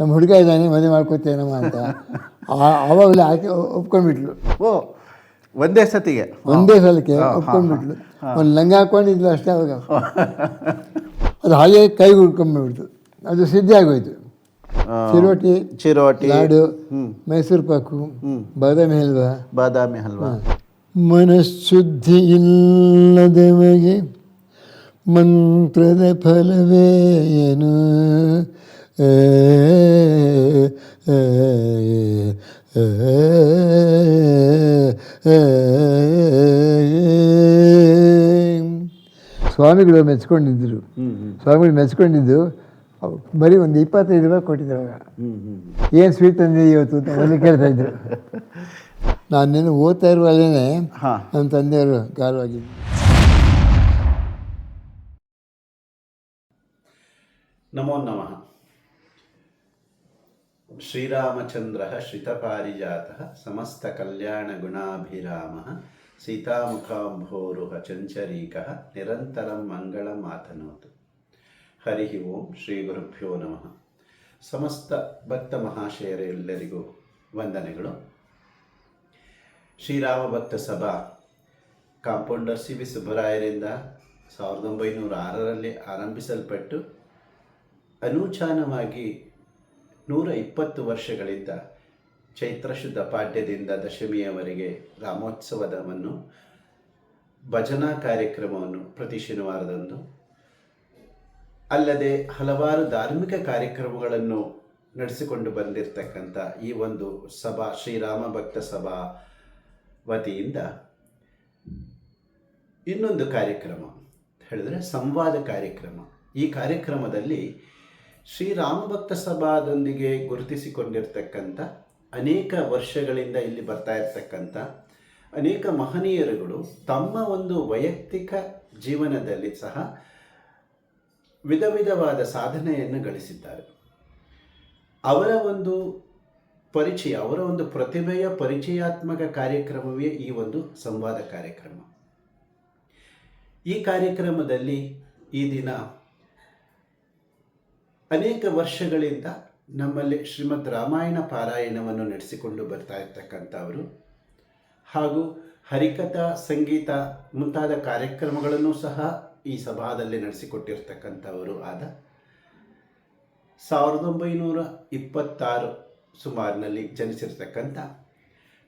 ನಮ್ಮ ಹುಡುಗ ಇದ್ದಾನೆ ಮದುವೆ ಮಾಡ್ಕೊತೇನಮ್ಮ ಅಂತ. ಆವಾಗಲೇ ಆಕೆ ಒಪ್ಕೊಂಡ್ಬಿಟ್ಲು. ಓ, ಒಂದೇ ಸತಿಗೆ ಒಂದೇ ಸಲಕ್ಕೆ ಒಪ್ಕೊಂಡ್ಬಿಟ್ಲು. ಒಂದು ಲಂಗ ಹಾಕ್ಕೊಂಡಿದ್ಲು ಅಷ್ಟೇ. ಅವಾಗ ಅದು ಹಾಗೆ ಕೈಗೆ ಉಳ್ಕೊಂಡ್ಬಿಡ್ತು. ಅದು ಸಿದ್ಧಿ ಆಗೋಯ್ತು. ಚಿರೋಟಿ, ಲಾಡು, ಮೈಸೂರು ಪಾಕು, ಬಾದಾಮಿ ಹಲ್ವಾ. ಮನಃಶುದ್ಧಿ ಇಲ್ಲದವಗೆ ಮಂತ್ರದ ಫಲವೇನು, ಸ್ವಾಮಿಗಳು ಮೆಚ್ಕೊಂಡಿದ್ದರು. ಸ್ವಾಮಿಗಳು ಮೆಚ್ಕೊಂಡಿದ್ದು ಬರೀ ಒಂದು 25 ರೂಪಾಯಿ ಕೊಟ್ಟಿದ್ರು. ಅವಾಗ ಏನು ಸ್ವೀಟ್ ತಂದೆ ಇವತ್ತು ಅಂತ ಮೊದಲು ಕೇಳ್ತಾಯಿದ್ರು. ನಾನೇನು ಓದ್ತಾ ಇರುವಾಗಲೇ ನಮ್ಮ ತಂದೆಯವರು ಗಾರವಾಗಿದ್ದು. ನಮೋ ನಮಃ. ಶ್ರೀರಾಮಚಂದ್ರ ಶ್ರಿತಪಾರಿಜಾತ ಸಮಸ್ತ ಕಲ್ಯಾಣ ಗುಣಾಭಿರಾಮ ಸೀತಾಮುಖಾಂಭೋರುಹ ಚಂಚರೀಕ ನಿರಂತರಂ ಮಂಗಳಂ ಆತನೋತು. ಹರಿ ಓಂ ಶ್ರೀ ಗುರುಭ್ಯೋ ನಮಃ. ಸಮಸ್ತ ಭಕ್ತ ಮಹಾಶಯರೆಲ್ಲರಿಗೂ ವಂದನೆಗಳು. ಶ್ರೀರಾಮ ಭಕ್ತ ಸಭಾ ಕಾಂಪೌಂಡರ್ ಸಿ ವಿ ಸುಬ್ಬರಾಯರಿಂದ 1906ರಲ್ಲಿ ಆರಂಭಿಸಲ್ಪಟ್ಟು ಅನೂಚಾನವಾಗಿ 120 ವರ್ಷಗಳಿಂದ ಚೈತ್ರ ಶುದ್ಧ ಪಾಡ್ಯದಿಂದ ದಶಮಿಯವರೆಗೆ ರಾಮೋತ್ಸವವನ್ನು ಭಜನಾ ಕಾರ್ಯಕ್ರಮವನ್ನು ಪ್ರತಿ ಶನಿವಾರದಂದು, ಅಲ್ಲದೆ ಹಲವಾರು ಧಾರ್ಮಿಕ ಕಾರ್ಯಕ್ರಮಗಳನ್ನು ನಡೆಸಿಕೊಂಡು ಬಂದಿರತಕ್ಕಂಥ ಈ ಒಂದು ಸಭಾ ಶ್ರೀರಾಮ ಭಕ್ತ ಸಭಾ ವತಿಯಿಂದ ಇನ್ನೊಂದು ಕಾರ್ಯಕ್ರಮ ಹೇಳಿದ್ರೆ ಸಂವಾದ ಕಾರ್ಯಕ್ರಮ. ಈ ಕಾರ್ಯಕ್ರಮದಲ್ಲಿ ಶ್ರೀರಾಮ ಭಕ್ತ ಸಭಾದೊಂದಿಗೆ ಗುರುತಿಸಿಕೊಂಡಿರ್ತಕ್ಕಂಥ ಅನೇಕ ವರ್ಷಗಳಿಂದ ಇಲ್ಲಿ ಬರ್ತಾ ಇರ್ತಕ್ಕಂಥ ಅನೇಕ ಮಹನೀಯರುಗಳು ತಮ್ಮ ಒಂದು ವೈಯಕ್ತಿಕ ಜೀವನದಲ್ಲಿ ಸಹ ವಿಧ ವಿಧವಾದ ಸಾಧನೆಯನ್ನು ಗಳಿಸಿದ್ದಾರೆ. ಅವರ ಒಂದು ಪರಿಚಯ, ಅವರ ಒಂದು ಪ್ರತಿಭೆಯ ಪರಿಚಯಾತ್ಮಕ ಕಾರ್ಯಕ್ರಮವೇ ಈ ಒಂದು ಸಂವಾದ ಕಾರ್ಯಕ್ರಮ. ಈ ಕಾರ್ಯಕ್ರಮದಲ್ಲಿ ಈ ದಿನ ಅನೇಕ ವರ್ಷಗಳಿಂದ ನಮ್ಮಲ್ಲಿ ಶ್ರೀಮದ್ ರಾಮಾಯಣ ಪಾರಾಯಣವನ್ನು ನಡೆಸಿಕೊಂಡು ಬರ್ತಾ ಇರ್ತಕ್ಕಂಥವರು ಹಾಗೂ ಹರಿಕಥಾ, ಸಂಗೀತ ಮುಂತಾದ ಕಾರ್ಯಕ್ರಮಗಳನ್ನು ಸಹ ಈ ಸಭಾದಲ್ಲಿ ನಡೆಸಿಕೊಟ್ಟಿರ್ತಕ್ಕಂಥವರು ಆದ 1926 ಸುಮಾರಿನಲ್ಲಿ ಜನಿಸಿರ್ತಕ್ಕಂಥ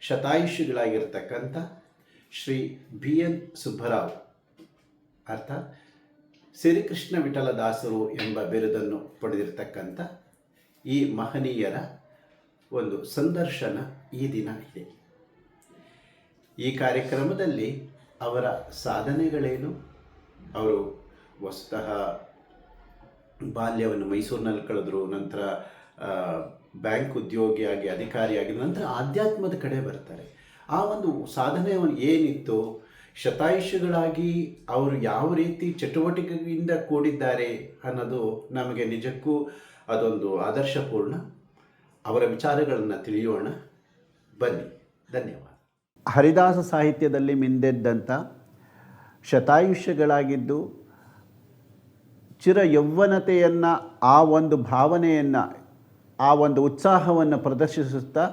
ಶತಾಯುಷಿಗಳಾಗಿರ್ತಕ್ಕಂಥ ಶ್ರೀ BN ಸುಬ್ಬರಾವ್ ಅರ್ಥಾತ್ ಶ್ರೀಕೃಷ್ಣ ವಿಠಲದಾಸರು ಎಂಬ ಬಿರುದನ್ನು ಪಡೆದಿರತಕ್ಕಂಥ ಈ ಮಹನೀಯರ ಒಂದು ಸಂದರ್ಶನ ಈ ದಿನ ಇದೆ. ಈ ಕಾರ್ಯಕ್ರಮದಲ್ಲಿ ಅವರ ಸಾಧನೆಗಳೇನು, ಅವರು ವಸ್ತಃ ಬಾಲ್ಯವನ್ನು ಮೈಸೂರಿನಲ್ಲಿ ಕಳೆದರು, ನಂತರ ಬ್ಯಾಂಕ್ ಉದ್ಯೋಗಿಯಾಗಿ ಅಧಿಕಾರಿಯಾಗಿ ನಂತರ ಆಧ್ಯಾತ್ಮದ ಕಡೆ ಬರ್ತಾರೆ. ಆ ಒಂದು ಸಾಧನೆ ಏನಿತ್ತು, ಶತಾಯುಷಿಗಳಾಗಿ ಅವರು ಯಾವ ರೀತಿ ಚಟುವಟಿಕೆಯಿಂದ ಕೂಡಿದ್ದಾರೆ ಅನ್ನೋದು ನಮಗೆ ನಿಜಕ್ಕೂ ಅದೊಂದು ಆದರ್ಶಪೂರ್ಣ. ಅವರ ವಿಚಾರಗಳನ್ನು ತಿಳಿಯೋಣ ಬನ್ನಿ. ಧನ್ಯವಾದ. ಹರಿದಾಸ ಸಾಹಿತ್ಯದಲ್ಲಿ ಮಿಂದೆದ್ದಂಥ ಶತಾಯುಷ್ಯಗಳಾಗಿದ್ದು ಚಿರ ಯೌವನತೆಯನ್ನು, ಆ ಒಂದು ಭಾವನೆಯನ್ನು, ಆ ಒಂದು ಉತ್ಸಾಹವನ್ನು ಪ್ರದರ್ಶಿಸುತ್ತಾ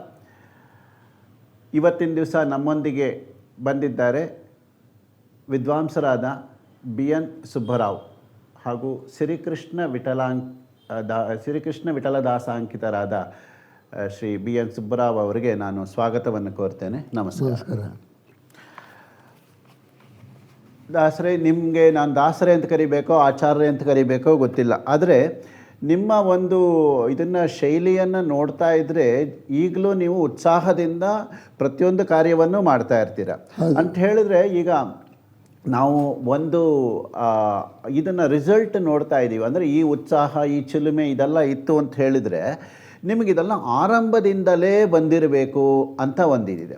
ಇವತ್ತಿನ ದಿವಸ ನಮ್ಮೊಂದಿಗೆ ಬಂದಿದ್ದಾರೆ ವಿದ್ವಾಂಸರಾದ BN ಸುಬ್ಬರಾವ್ ಹಾಗೂ ಶ್ರೀಕೃಷ್ಣ ವಿಠಲದಾಸಾಂಕಿತರಾದ ಶ್ರೀ BN ಸುಬ್ಬರಾವ್ ಅವರಿಗೆ ನಾನು ಸ್ವಾಗತವನ್ನು ಕೋರ್ತೇನೆ. ನಮಸ್ಕಾರ. ದಾಸರೇ, ನಿಮಗೆ ನಾನು ದಾಸರೇ ಅಂತ ಕರಿಬೇಕೋ ಆಚಾರ್ಯ ಅಂತ ಕರಿಬೇಕೋ ಗೊತ್ತಿಲ್ಲ, ಆದರೆ ನಿಮ್ಮ ಒಂದು ಇದನ್ನು ಶೈಲಿಯನ್ನು ನೋಡ್ತಾ ಇದ್ದರೆ ಈಗಲೂ ನೀವು ಉತ್ಸಾಹದಿಂದ ಪ್ರತಿಯೊಂದು ಕಾರ್ಯವನ್ನು ಮಾಡ್ತಾ ಇರ್ತೀರ ಅಂತ ಹೇಳಿದ್ರೆ, ಈಗ ನಾವು ಒಂದು ಇದನ್ನು ರಿಸಲ್ಟ್ ನೋಡ್ತಾ ಇದ್ದೀವಿ. ಅಂದರೆ ಈ ಉತ್ಸಾಹ, ಈ ಚಿಲುಮೆ ಇದೆಲ್ಲ ಇತ್ತು ಅಂತ ಹೇಳಿದರೆ ನಿಮಗಿದೆಲ್ಲ ಆರಂಭದಿಂದಲೇ ಬಂದಿರಬೇಕು ಅಂತ ಒಂದಿದೆ.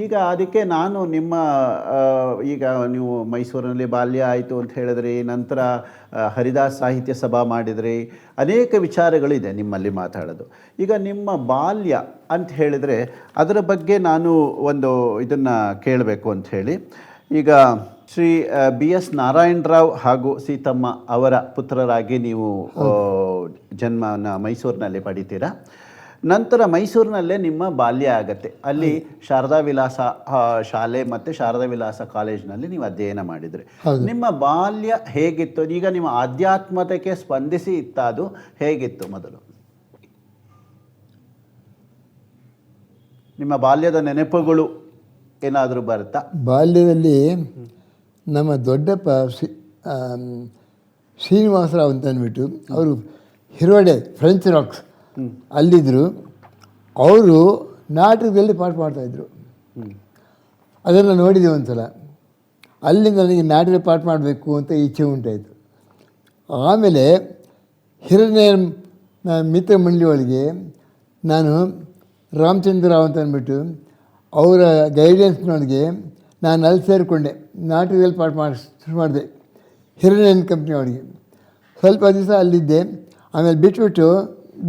ಈಗ ಅದಕ್ಕೆ ನಾನು ನಿಮ್ಮ ಈಗ ನೀವು ಮೈಸೂರಿನಲ್ಲಿ ಬಾಲ್ಯ ಆಯಿತು ಅಂತ ಹೇಳಿದ್ರಿ, ನಂತರ ಹರಿದಾಸ್ ಸಾಹಿತ್ಯ ಸಭಾ ಮಾಡಿದ್ರಿ, ಅನೇಕ ವಿಚಾರಗಳಿದೆ ನಿಮ್ಮಲ್ಲಿ ಮಾತಾಡೋದು. ಈಗ ನಿಮ್ಮ ಬಾಲ್ಯ ಅಂತ ಹೇಳಿದರೆ ಅದರ ಬಗ್ಗೆ ನಾನು ಒಂದು ಇದನ್ನು ಕೇಳಬೇಕು ಅಂತ ಹೇಳಿ. ಈಗ ಶ್ರೀ BS ನಾರಾಯಣರಾವ್ ಹಾಗೂ ಸೀತಮ್ಮ ಅವರ ಪುತ್ರರಾಗಿ ನೀವು ಜನ್ಮನ ಮೈಸೂರಿನಲ್ಲಿ ಪಡಿತೀರಾ. ನಂತರ ಮೈಸೂರಿನಲ್ಲೇ ನಿಮ್ಮ ಬಾಲ್ಯ ಆಗತ್ತೆ. ಅಲ್ಲಿ ಶಾರದಾ ವಿಲಾಸ ಶಾಲೆ ಮತ್ತು ಶಾರದಾ ವಿಲಾಸ ಕಾಲೇಜಿನಲ್ಲಿ ನೀವು ಅಧ್ಯಯನ ಮಾಡಿದ್ರಿ. ನಿಮ್ಮ ಬಾಲ್ಯ ಹೇಗಿತ್ತು? ಈಗ ನಿಮ್ಮ ಆಧ್ಯಾತ್ಮತೆಗೆ ಸ್ಪಂದಿಸಿ ಇತ್ತದು ಹೇಗಿತ್ತು ಮೊದಲು? ನಿಮ್ಮ ಬಾಲ್ಯದ ನೆನಪುಗಳು ಏನಾದರೂ ಬರುತ್ತಾ? ಬಾಲ್ಯದಲ್ಲಿ ನಮ್ಮ ದೊಡ್ಡಪ್ಪ ಶ್ರೀನಿವಾಸರಾವ್ ಅಂತ ಅಂದ್ಬಿಟ್ಟು ಅವರು ಹಿರೋಡೆ ಫ್ರೆಂಚ್ ರಾಕ್ಸ್ ಅಲ್ಲಿದ್ದರು. ಅವರು ನಾಟಕದಲ್ಲಿ ಪಾಠ ಮಾಡ್ತಾಯಿದ್ರು. ಅದನ್ನು ನೋಡಿದೆ ಒಂದು ಸಲ. ಅಲ್ಲಿ ನನಗೆ ನಾಟಕ ಪಾಠ ಮಾಡಬೇಕು ಅಂತ ಇಚ್ಛೆ ಉಂಟಾಯಿತು. ಆಮೇಲೆ ಹಿರಣ್ಯ ಮಿತ್ರ ಮಂಡಳಿ ಒಳಗೆ ನಾನು ರಾಮಚಂದ್ರ ರಾವ್ ಅಂತ ಅಂದ್ಬಿಟ್ಟು ಅವರ ಗೈಡೆನ್ಸ್ನೊಳಗೆ ನಾನು ಅಲ್ಲಿ ಸೇರಿಕೊಂಡೆ. ನಾಟಕದಲ್ಲಿ ಪಾಠ ಶುರು ಮಾಡಿದೆ ಹಿರಣ್ಯನ್ ಕಂಪ್ನಿ ಅವರಿಗೆ. ಸ್ವಲ್ಪ ದಿವಸ ಅಲ್ಲಿದ್ದೆ. ಆಮೇಲೆ ಬಿಟ್ಬಿಟ್ಟು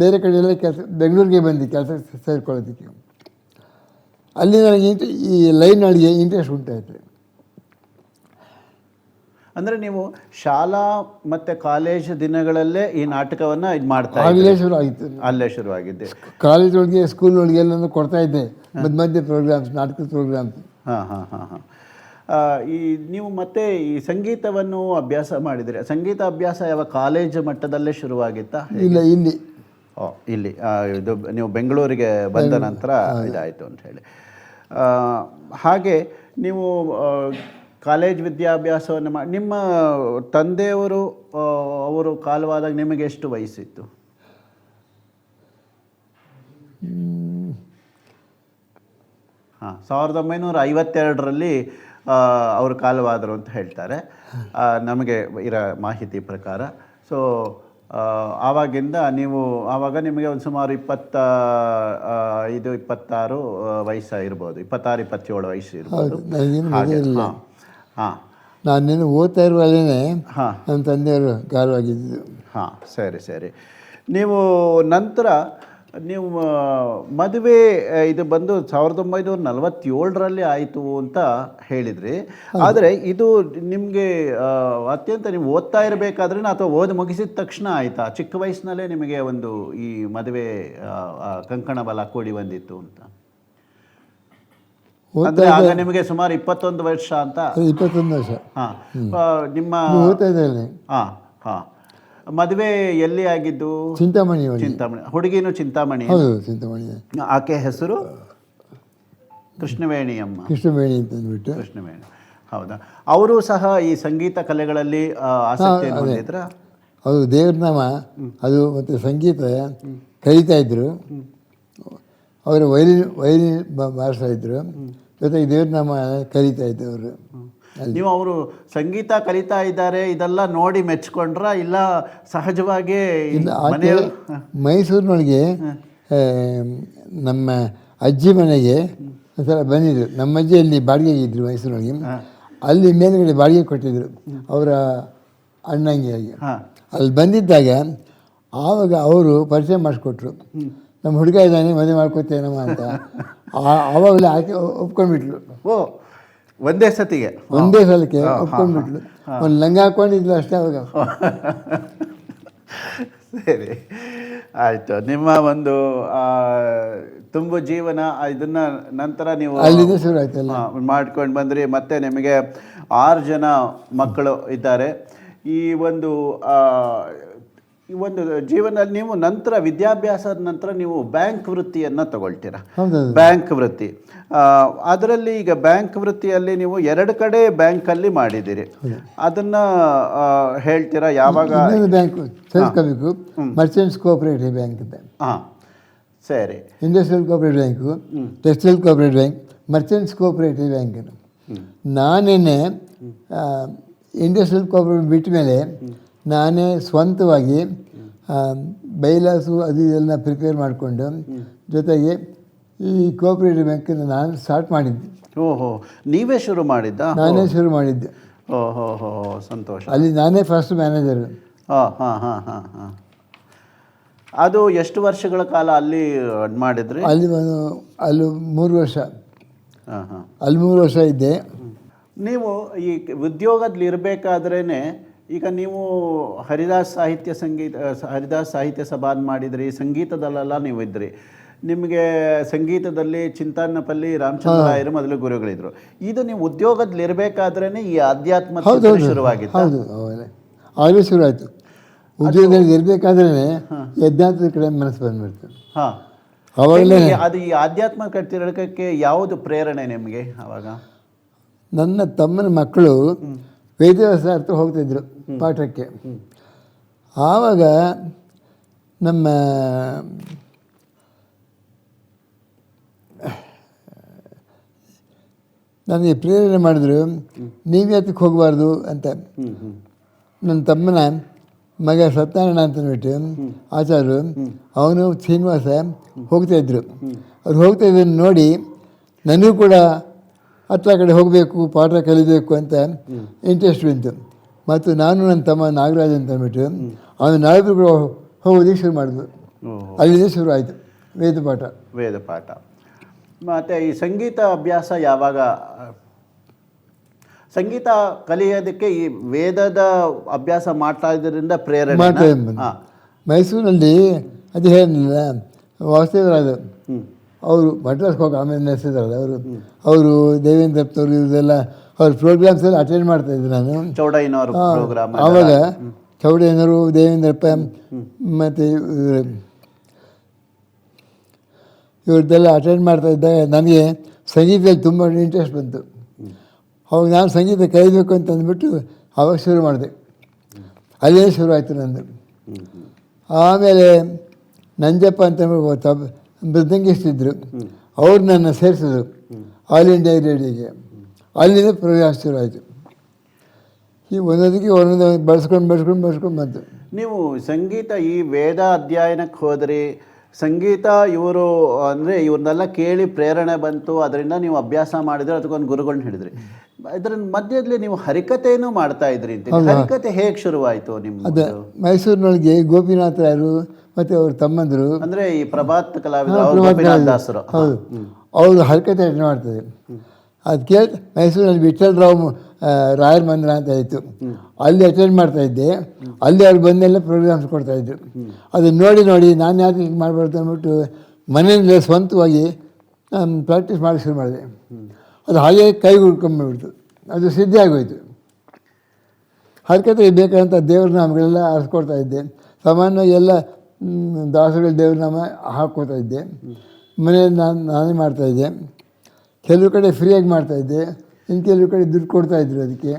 ಬೇರೆ ಕಡೆ ಎಲ್ಲ ಕೆಲಸ ಬೆಂಗಳೂರಿಗೆ ಬಂದೆ ಕೆಲಸ ಸೇರಿಕೊಳ್ಳೋದಕ್ಕೆ. ಅಲ್ಲಿ ನನಗೆ ಈ ಲೈನ್ನೊಳಗೆ ಇಂಟ್ರೆಸ್ಟ್ ಉಂಟಾಯಿತು. ಅಂದರೆ ನೀವು ಶಾಲಾ ಮತ್ತು ಕಾಲೇಜ್ ದಿನಗಳಲ್ಲೇ ಈ ನಾಟಕವನ್ನು ಇದು ಮಾಡ್ತಾ ಆಗಲೇ ಶುರು ಆಗಿತ್ತು. ಅಲ್ಲೇ ಶುರುವಾಗಿದ್ದೆ. ಕಾಲೇಜ್ ಒಳಗೆ ಸ್ಕೂಲ್ ಒಳಗೆ ಎಲ್ಲನೂ ಕೊಡ್ತಾಯಿದ್ದೆ ಮಧ್ಯ ಮಧ್ಯೆ ಪ್ರೋಗ್ರಾಮ್ಸ್, ನಾಟಕದ ಪ್ರೋಗ್ರಾಮ್ಸ್. ಈ ನೀವು ಮತ್ತೆ ಈ ಸಂಗೀತವನ್ನು ಅಭ್ಯಾಸ ಮಾಡಿದರೆ, ಸಂಗೀತ ಅಭ್ಯಾಸ ಯಾವ ಕಾಲೇಜ್ ಮಟ್ಟದಲ್ಲೇ ಶುರುವಾಗಿತ್ತಾ? ಇಲ್ಲ, ಇಲ್ಲಿ. ಇಲ್ಲಿ ಇದು ನೀವು ಬೆಂಗಳೂರಿಗೆ ಬಂದ ನಂತರ ಇದಾಯಿತು ಅಂತ ಹೇಳಿ. ಹಾಗೆ ನೀವು ಕಾಲೇಜ್ ವಿದ್ಯಾಭ್ಯಾಸವನ್ನು ನಿಮ್ಮ ತಂದೆಯವರು ಅವರು ಕಾಲವಾದಾಗ ನಿಮಗೆ ಎಷ್ಟು ವಯಸ್ಸಿತ್ತು? ಹಾಂ, 1952ರಲ್ಲಿ ಅವರು ಕಾಲವಾದರು ಅಂತ ಹೇಳ್ತಾರೆ ನಮಗೆ ಇರೋ ಮಾಹಿತಿ ಪ್ರಕಾರ. ಸೊ ಆವಾಗಿಂದ ನೀವು ಆವಾಗ ನಿಮಗೆ ಒಂದು ಸುಮಾರು 25-26 ವಯಸ್ಸು ಇರ್ಬೋದು, 26-27 ವಯಸ್ಸು ಇರ್ಬೋದು. ಹಾಂ, ನಾನೇನು ಓದ್ತಾ ಇರುವಾಗಲೇ ನನ್ನ ತಂದೆಯವರು ಗಾರವಾಗಿದ್ದು. ಹಾಂ, ಸರಿ ಸರಿ. ನೀವು ನಂತರ ನೀವು ಮದುವೆ ಇದು ಬಂದು 1947ರಲ್ಲಿ ಆಯಿತು ಅಂತ ಹೇಳಿದ್ರಿ. ಆದರೆ ಇದು ನಿಮಗೆ ಅತ್ಯಂತ ನೀವು ಓದ್ತಾ ಇರಬೇಕಾದ್ರೆ ಅಥವಾ ಓದಿ ಮುಗಿಸಿದ ತಕ್ಷಣ ಆಯಿತಾ? ಚಿಕ್ಕ ವಯಸ್ಸಿನಲ್ಲೇ ನಿಮಗೆ ಒಂದು ಈ ಮದುವೆ ಕಂಕಣ ಬಲ ಕೂಡಿ ಬಂದಿತ್ತು ಅಂತ? ಅಂದರೆ ಆಗ ನಿಮಗೆ ಸುಮಾರು 21 ವರ್ಷ ಅಂತ? 21 ವರ್ಷ. ಹಾಂ, ನಿಮ್ಮ ಓದ್ತಾ ಇದ್ದೇನೆ. ಹಾಂ ಹಾಂ. ಮದುವೆ ಎಲ್ಲಿ ಆಗಿದ್ದು? ಚಿಂತಾಮಣಿ. ಹುಡುಗಿನೂ ಚಿಂತಾಮಣಿ. ಹೌದು, ಚಿಂತಾಮಣಿ. ಆಕೆ ಹೆಸರು ಕೃಷ್ಣವೇಣಿ ಅಮ್ಮ. ಕೃಷ್ಣವೇಣಿ ಅಂತ ಅಂದ್ಬಿಟ್ಟು. ಕೃಷ್ಣವೇಣಿ, ಹೌದಾ? ಅವರು ಸಹ ಈ ಸಂಗೀತ ಕಲೆಗಳಲ್ಲಿ ಆಸಕ್ತಿ ಹೊಂದಿದ್ರ? ಅದು ದೇವ್ರ ನಾಮ ಅದು ಮತ್ತು ಸಂಗೀತ ಕಲಿತಾ ಇದ್ರು. ಅವರು ವೈಲಿನ್ ಬಾರಿಸ್ತಾ ಇದ್ರು, ಜೊತೆಗೆ ದೇವ್ರ ನಾಮ ಕಲಿತಾ ಇದ್ರು ಅವರು. ನೀವು ಅವರು ಸಂಗೀತ ಕಲಿತಾ ಇದ್ದಾರೆ ಇದೆಲ್ಲ ನೋಡಿ ಮೆಚ್ಕೊಂಡ್ರ ಇಲ್ಲ ಸಹಜವಾಗಿ? ಮೈಸೂರಿನೊಳಗೆ ನಮ್ಮ ಅಜ್ಜಿ ಮನೆಗೆ ಒಂದ್ಸಲ ಬಂದಿದ್ರು. ನಮ್ಮ ಅಜ್ಜಿ ಅಲ್ಲಿ ಬಾಡಿಗೆಗೆ ಇದ್ದರು ಮೈಸೂರಿನೊಳಗೆ. ಅಲ್ಲಿ ಮೇಲುಗಡೆ ಬಾಡಿಗೆ ಕೊಟ್ಟಿದ್ದರು ಅವರ ಅಣ್ಣಂಗಿಯಾಗಿ. ಅಲ್ಲಿ ಬಂದಿದ್ದಾಗ ಆವಾಗ ಅವರು ಪರಿಚಯ ಮಾಡಿಸ್ಕೊಟ್ರು. ನಮ್ಮ ಹುಡುಗ ಇದ್ದಾನೆ, ಮದುವೆ ಮಾಡ್ಕೊತೇನಮ್ಮ ಅಂತ. ಆವಾಗಲೇ ಆಕೆ ಒಪ್ಕೊಂಡ್ಬಿಟ್ಲು. ಓ, ಒಂದೇ ಸಲಕ್ಕೆ ಒಪ್ಕೊಂಡ್ಬಿಟ್ಲು. ಒಂದು ಲಂಗ ಹಾಕ್ಕೊಂಡಿದ್ಲು ಅಷ್ಟೇ ಅವಾಗ. ಸರಿ, ಆಯಿತು. ನಿಮ್ಮ ಒಂದು ತುಂಬು ಜೀವನ ಇದನ್ನು ನಂತರ ನೀವು ಅಲ್ಲಿಂದ ಶುರು ಆಯ್ತಲ್ಲ ಮಾಡ್ಕೊಂಡು ಬಂದ್ರಿ. ಮತ್ತು ನಿಮಗೆ 6 ಜನ ಮಕ್ಕಳು ಇದ್ದಾರೆ. ಈ ಒಂದು ಜೀವನದಲ್ಲಿ ನೀವು ನಂತರ ವಿದ್ಯಾಭ್ಯಾಸದ ನಂತರ ನೀವು ಬ್ಯಾಂಕ್ ವೃತ್ತಿಯನ್ನು ತಗೊಳ್ತೀರಾ. ಬ್ಯಾಂಕ್ ವೃತ್ತಿ, ಅದರಲ್ಲಿ ಈಗ ಬ್ಯಾಂಕ್ ವೃತ್ತಿಯಲ್ಲಿ ನೀವು 2 ಕಡೆ ಬ್ಯಾಂಕಲ್ಲಿ ಮಾಡಿದ್ದೀರಿ. ಅದನ್ನು ಹೇಳ್ತೀರಾ? ಯಾವಾಗ? ಬ್ಯಾಂಕ್ ಸೇರಿಸ್ಕೋಬೇಕು, ಮರ್ಚೆಂಟ್ಸ್ ಕೋಆಪರೇಟಿವ್ ಬ್ಯಾಂಕ್ ಅಂತ. ಹಾಂ, ಸರಿ. Industrial cooperative bank, textile cooperative bank, merchants cooperative bank. ನಾನೇನೆ ಇಂಡಸ್ಟ್ರಿಯಲ್ ಕೋಆಪರೇಟಿವ್ ಬಿಟ್ಟ ಮೇಲೆ ನಾನೇ ಸ್ವಂತವಾಗಿ ಬೈಲಾಸು ಅದು ಇದೆಲ್ಲ ಪ್ರಿಪೇರ್ ಮಾಡಿಕೊಂಡು ಜೊತೆಗೆ ಈ ಕೋಆಪರೇಟಿವ್ ಬ್ಯಾಂಕನ್ನು ನಾನು ಸ್ಟಾರ್ಟ್ ಮಾಡಿದ್ದೆ. ಓಹೋ, ನೀವೇ ಶುರು ಮಾಡಿದ್ದ? ನಾನೇ ಶುರು ಮಾಡಿದ್ದೆ. ಓಹೋ ಹೋ, ಸಂತೋಷ. ಅಲ್ಲಿ ನಾನೇ ಫಸ್ಟ್ ಮ್ಯಾನೇಜರು. ಹಾಂ ಹಾಂ ಹಾಂ ಹಾಂ ಹಾಂ. ಅದು ಎಷ್ಟು ವರ್ಷಗಳ ಕಾಲ ಅಲ್ಲಿ ಮಾಡಿದ್ರಿ? ಅಲ್ಲಿ 3 ವರ್ಷ. ಹಾಂ ಹಾಂ. ಅಲ್ಲಿ 3 ವರ್ಷ ಇದ್ದೆ. ನೀವು ಈ ಉದ್ಯೋಗದಲ್ಲಿ ಇರಬೇಕಾದ್ರೇ ಈಗ ನೀವು ಹರಿದಾಸ್ ಸಾಹಿತ್ಯ ಸಭಾನ್ ಮಾಡಿದ್ರಿ, ಸಂಗೀತದಲ್ಲೆಲ್ಲ ನೀವು ಇದ್ರಿ. ನಿಮಗೆ ಸಂಗೀತದಲ್ಲಿ ಚಿಂತಾನಪಲ್ಲಿ ರಾಮಚಂದ್ರಾಯರು ಮೊದಲು ಗುರುಗಳಿದ್ರು. ಇದು ನೀವು ಉದ್ಯೋಗದಲ್ಲಿ ಇರಬೇಕಾದ್ರೇ ಈ ಆಧ್ಯಾತ್ಮ ಶುರುವಾಗಿತ್ತು. ಹೌದು, ಆಗಲೇ ಶುರು ಆಯಿತು. ಉದ್ಯೋಗದಲ್ಲಿ ಇರಬೇಕಾದ್ರೆ ಯಜ್ಞಾತ್ಮಕ ಕಡೆ ಮನಸ್ಸು ಬಂದ್ಬಿಡ್ತು. ಹಾಂ, ಅವಾಗಲೇ ಅದು ಈ ಆಧ್ಯಾತ್ಮ ತಿರುಗಕ್ಕೆ ಯಾವುದು ಪ್ರೇರಣೆ ನಿಮಗೆ ಆವಾಗ? ನನ್ನ ತಮ್ಮನ ಮಕ್ಕಳು ವೇದವ್ಯಾಸ ಹೋಗ್ತಿದ್ರು ಪಾಠಕ್ಕೆ. ಆವಾಗ ನಮ್ಮ ನನಗೆ ಪ್ರೇರಣೆ ಮಾಡಿದ್ರು, ನೀವು ಯಾತಕ್ಕೆ ಹೋಗಬಾರ್ದು ಅಂತ. ನನ್ನ ತಮ್ಮನ ಮಗ ಸತ್ಯನಾರಾಯಣ ಅಂತಂದ್ಬಿಟ್ಟು ಆಚಾರ್ಯರು, ಅವನು ಶ್ರೀನಿವಾಸ ಹೋಗ್ತಾಯಿದ್ರು. ಅವ್ರು ಹೋಗ್ತಾಯಿದ್ದನ್ನು ನೋಡಿ ನನಗೂ ಕೂಡ ಹತ್ರ ಕಡೆ ಹೋಗಬೇಕು, ಪಾಠ ಕಲಿಬೇಕು ಅಂತ ಇಂಟ್ರೆಸ್ಟ್ ಬಂತು. ಮತ್ತು ನಾನು ನನ್ನ ತಮ್ಮ ನಾಗರಾಜ್ ಅಂತ ಅಂದ್ಬಿಟ್ಟು ಅವನು ನಾವಿಬ್ಬರು ಕೂಡ ಹೋಗೋದಕ್ಕೆ ಶುರು ಮಾಡಿದ್ವು. ಅಲ್ಲಿಂದ ಶುರು ಆಯಿತು ವೇದ ಪಾಠ. ಮತ್ತು ಈ ಸಂಗೀತ ಅಭ್ಯಾಸ ಯಾವಾಗ, ಸಂಗೀತ ಕಲಿಯೋದಕ್ಕೆ ಈ ವೇದದ ಅಭ್ಯಾಸ ಮಾಡ್ತಾ ಇದ್ದರಿಂದ ಪ್ರೇರಣೆ? ಮೈಸೂರಿನಲ್ಲಿ ಅದು ಹೇಳಿಲ್ಲ, ವಾಸುದೇವರಾಜ ಅವರು ಮಡ್ರಾಸ್ಗೆ ಹೋಗಿ ಆಮೇಲೆ ನೆಲೆಸಿದ್ರಲ್ಲ ಅವರು ದೇವೇಂದ್ರ ದತ್ತವರು ಇವರೆಲ್ಲ ಅವ್ರ ಪ್ರೋಗ್ರಾಮ್ಸ್ ಎಲ್ಲ ಅಟೆಂಡ್ ಮಾಡ್ತಾಯಿದ್ದೆ ನಾನು. ಚೌಡಯ್ಯನವರು ಪ್ರೋಗ್ರಾಮ್ ಆವಾಗ ಚೌಡಯ್ಯನವರು, ದೇವೇಂದ್ರಪ್ಪ ಮತ್ತು ಇವ್ರದ್ದೆಲ್ಲ ಅಟೆಂಡ್ ಮಾಡ್ತಾಯಿದ್ದಾಗ ನನಗೆ ಸಂಗೀತದಲ್ಲಿ ತುಂಬ ಇಂಟ್ರೆಸ್ಟ್ ಬಂತು. ಅವಾಗ ನಾನು ಸಂಗೀತ ಕಲಿಬೇಕು ಅಂತ ಅಂದ್ಬಿಟ್ಟು ಅವಾಗ ಶುರು ಮಾಡಿದೆ. ಅಲ್ಲೇ ಶುರು ಆಯಿತು ನಂದು. ಆಮೇಲೆ ನಂಜಪ್ಪ ಅಂತ ಮೃದಂಗಿಸ್ತಿದ್ರು, ಅವ್ರು ನನ್ನ ಸೇರಿಸಿದ್ರು ಆಲ್ ಇಂಡಿಯಾ ರೇಡಿಯೋಗೆ. ಅಲ್ಲಿಂದ ಪ್ರೋಗ್ರಾಮ್ ಶುರು ಆಯಿತು. ಈ ಒಂದೊಂದು ಬಳಸ್ಕೊಂಡು ಬಂತು. ನೀವು ಸಂಗೀತ ಈ ವೇದ ಅಧ್ಯಯನಕ್ಕೆ ಹೋದ್ರಿ, ಸಂಗೀತ ಇವರು ಅಂದರೆ ಇವ್ರನ್ನೆಲ್ಲ ಕೇಳಿ ಪ್ರೇರಣೆ ಬಂತು, ಅದರಿಂದ ನೀವು ಅಭ್ಯಾಸ ಮಾಡಿದ್ರೆ ಅದಕ್ಕೊಂದು ಗುರುಗಳನ್ನ ಹಿಡಿದ್ರಿ. ಇದರ ಮಧ್ಯದಲ್ಲಿ ನೀವು ಹರಿಕತೆಯನ್ನು ಮಾಡ್ತಾ ಇದ್ರಿ ಅಂತ. ಹರಿಕತೆ ಹೇಗೆ ಶುರುವಾಯಿತು ನಿಮ್ಗೆ? ಅದೇ ಮೈಸೂರಿನೊಳಗೆ ಗೋಪಿನಾಥ ರಾಯರು ಮತ್ತು ಅವ್ರ ತಮ್ಮಂದರು ಅಂದರೆ ಈ ಪ್ರಭಾತ್ ಕಲಾವಿದರು ಗೋಪಿನಾಥ ದಾಸರು, ಹೌದು, ಅವರು ಹರಿಕತೆ ಅಟೆಂಡ್ ಮಾಡ್ತಾರೆ. ಅದು ಕೇಳಿ ಮೈಸೂರಿನಲ್ಲಿ ವಿಠ್ಠಲರಾವ್ ರಾಯರ ಮಂದಿರ ಅಂತ ಇತ್ತು, ಅಲ್ಲಿ ಅಟೆಂಡ್ ಮಾಡ್ತಾಯಿದ್ದೆ. ಅಲ್ಲಿ ಅವ್ರು ಬಂದೆಲ್ಲ ಪ್ರೋಗ್ರಾಮ್ಸ್ ಕೊಡ್ತಾಯಿದ್ರು. ಅದನ್ನು ನೋಡಿ ನಾನು ಯಾಕೆ ಹೀಗೆ ಮಾಡಬಾರ್ದು ಅಂದ್ಬಿಟ್ಟು ಮನೆಯಲ್ಲೇ ಸ್ವಂತವಾಗಿ ಪ್ರಾಕ್ಟೀಸ್ ಮಾಡಿ ಶುರು ಮಾಡಿದೆ. ಅದು ಹಾಗೆ ಕೈಗೆ ಉಳ್ಕೊಂಡ್ಬಿಡ್ತು, ಅದು ಸಿದ್ಧಿ ಆಗೋಯ್ತು. ಹರಿಕತೆಗೆ ಬೇಕಾದಂಥ ದೇವ್ರ ನಾಮಗಳೆಲ್ಲ ಆರಿಸ್ಕೊಡ್ತಾ ಇದ್ದೆ. ಸಾಮಾನ್ಯವಾಗಿ ಎಲ್ಲ ದಾಸಗಳ ದೇವ್ರ ನಾಮ ಹಾಕ್ಕೋತಾ ಇದ್ದೆ. ಮನೆಯಲ್ಲಿ ನಾನೇ ಮಾಡ್ತಾಯಿದ್ದೆ. ಕೆಲವು ಕಡೆ ಫ್ರೀಯಾಗಿ ಮಾಡ್ತಾಯಿದ್ದೆ, ಇನ್ನು ಕೆಲವು ಕಡೆ ದುಡ್ಡು ಕೊಡ್ತಾಯಿದ್ರು ಅದಕ್ಕೆ.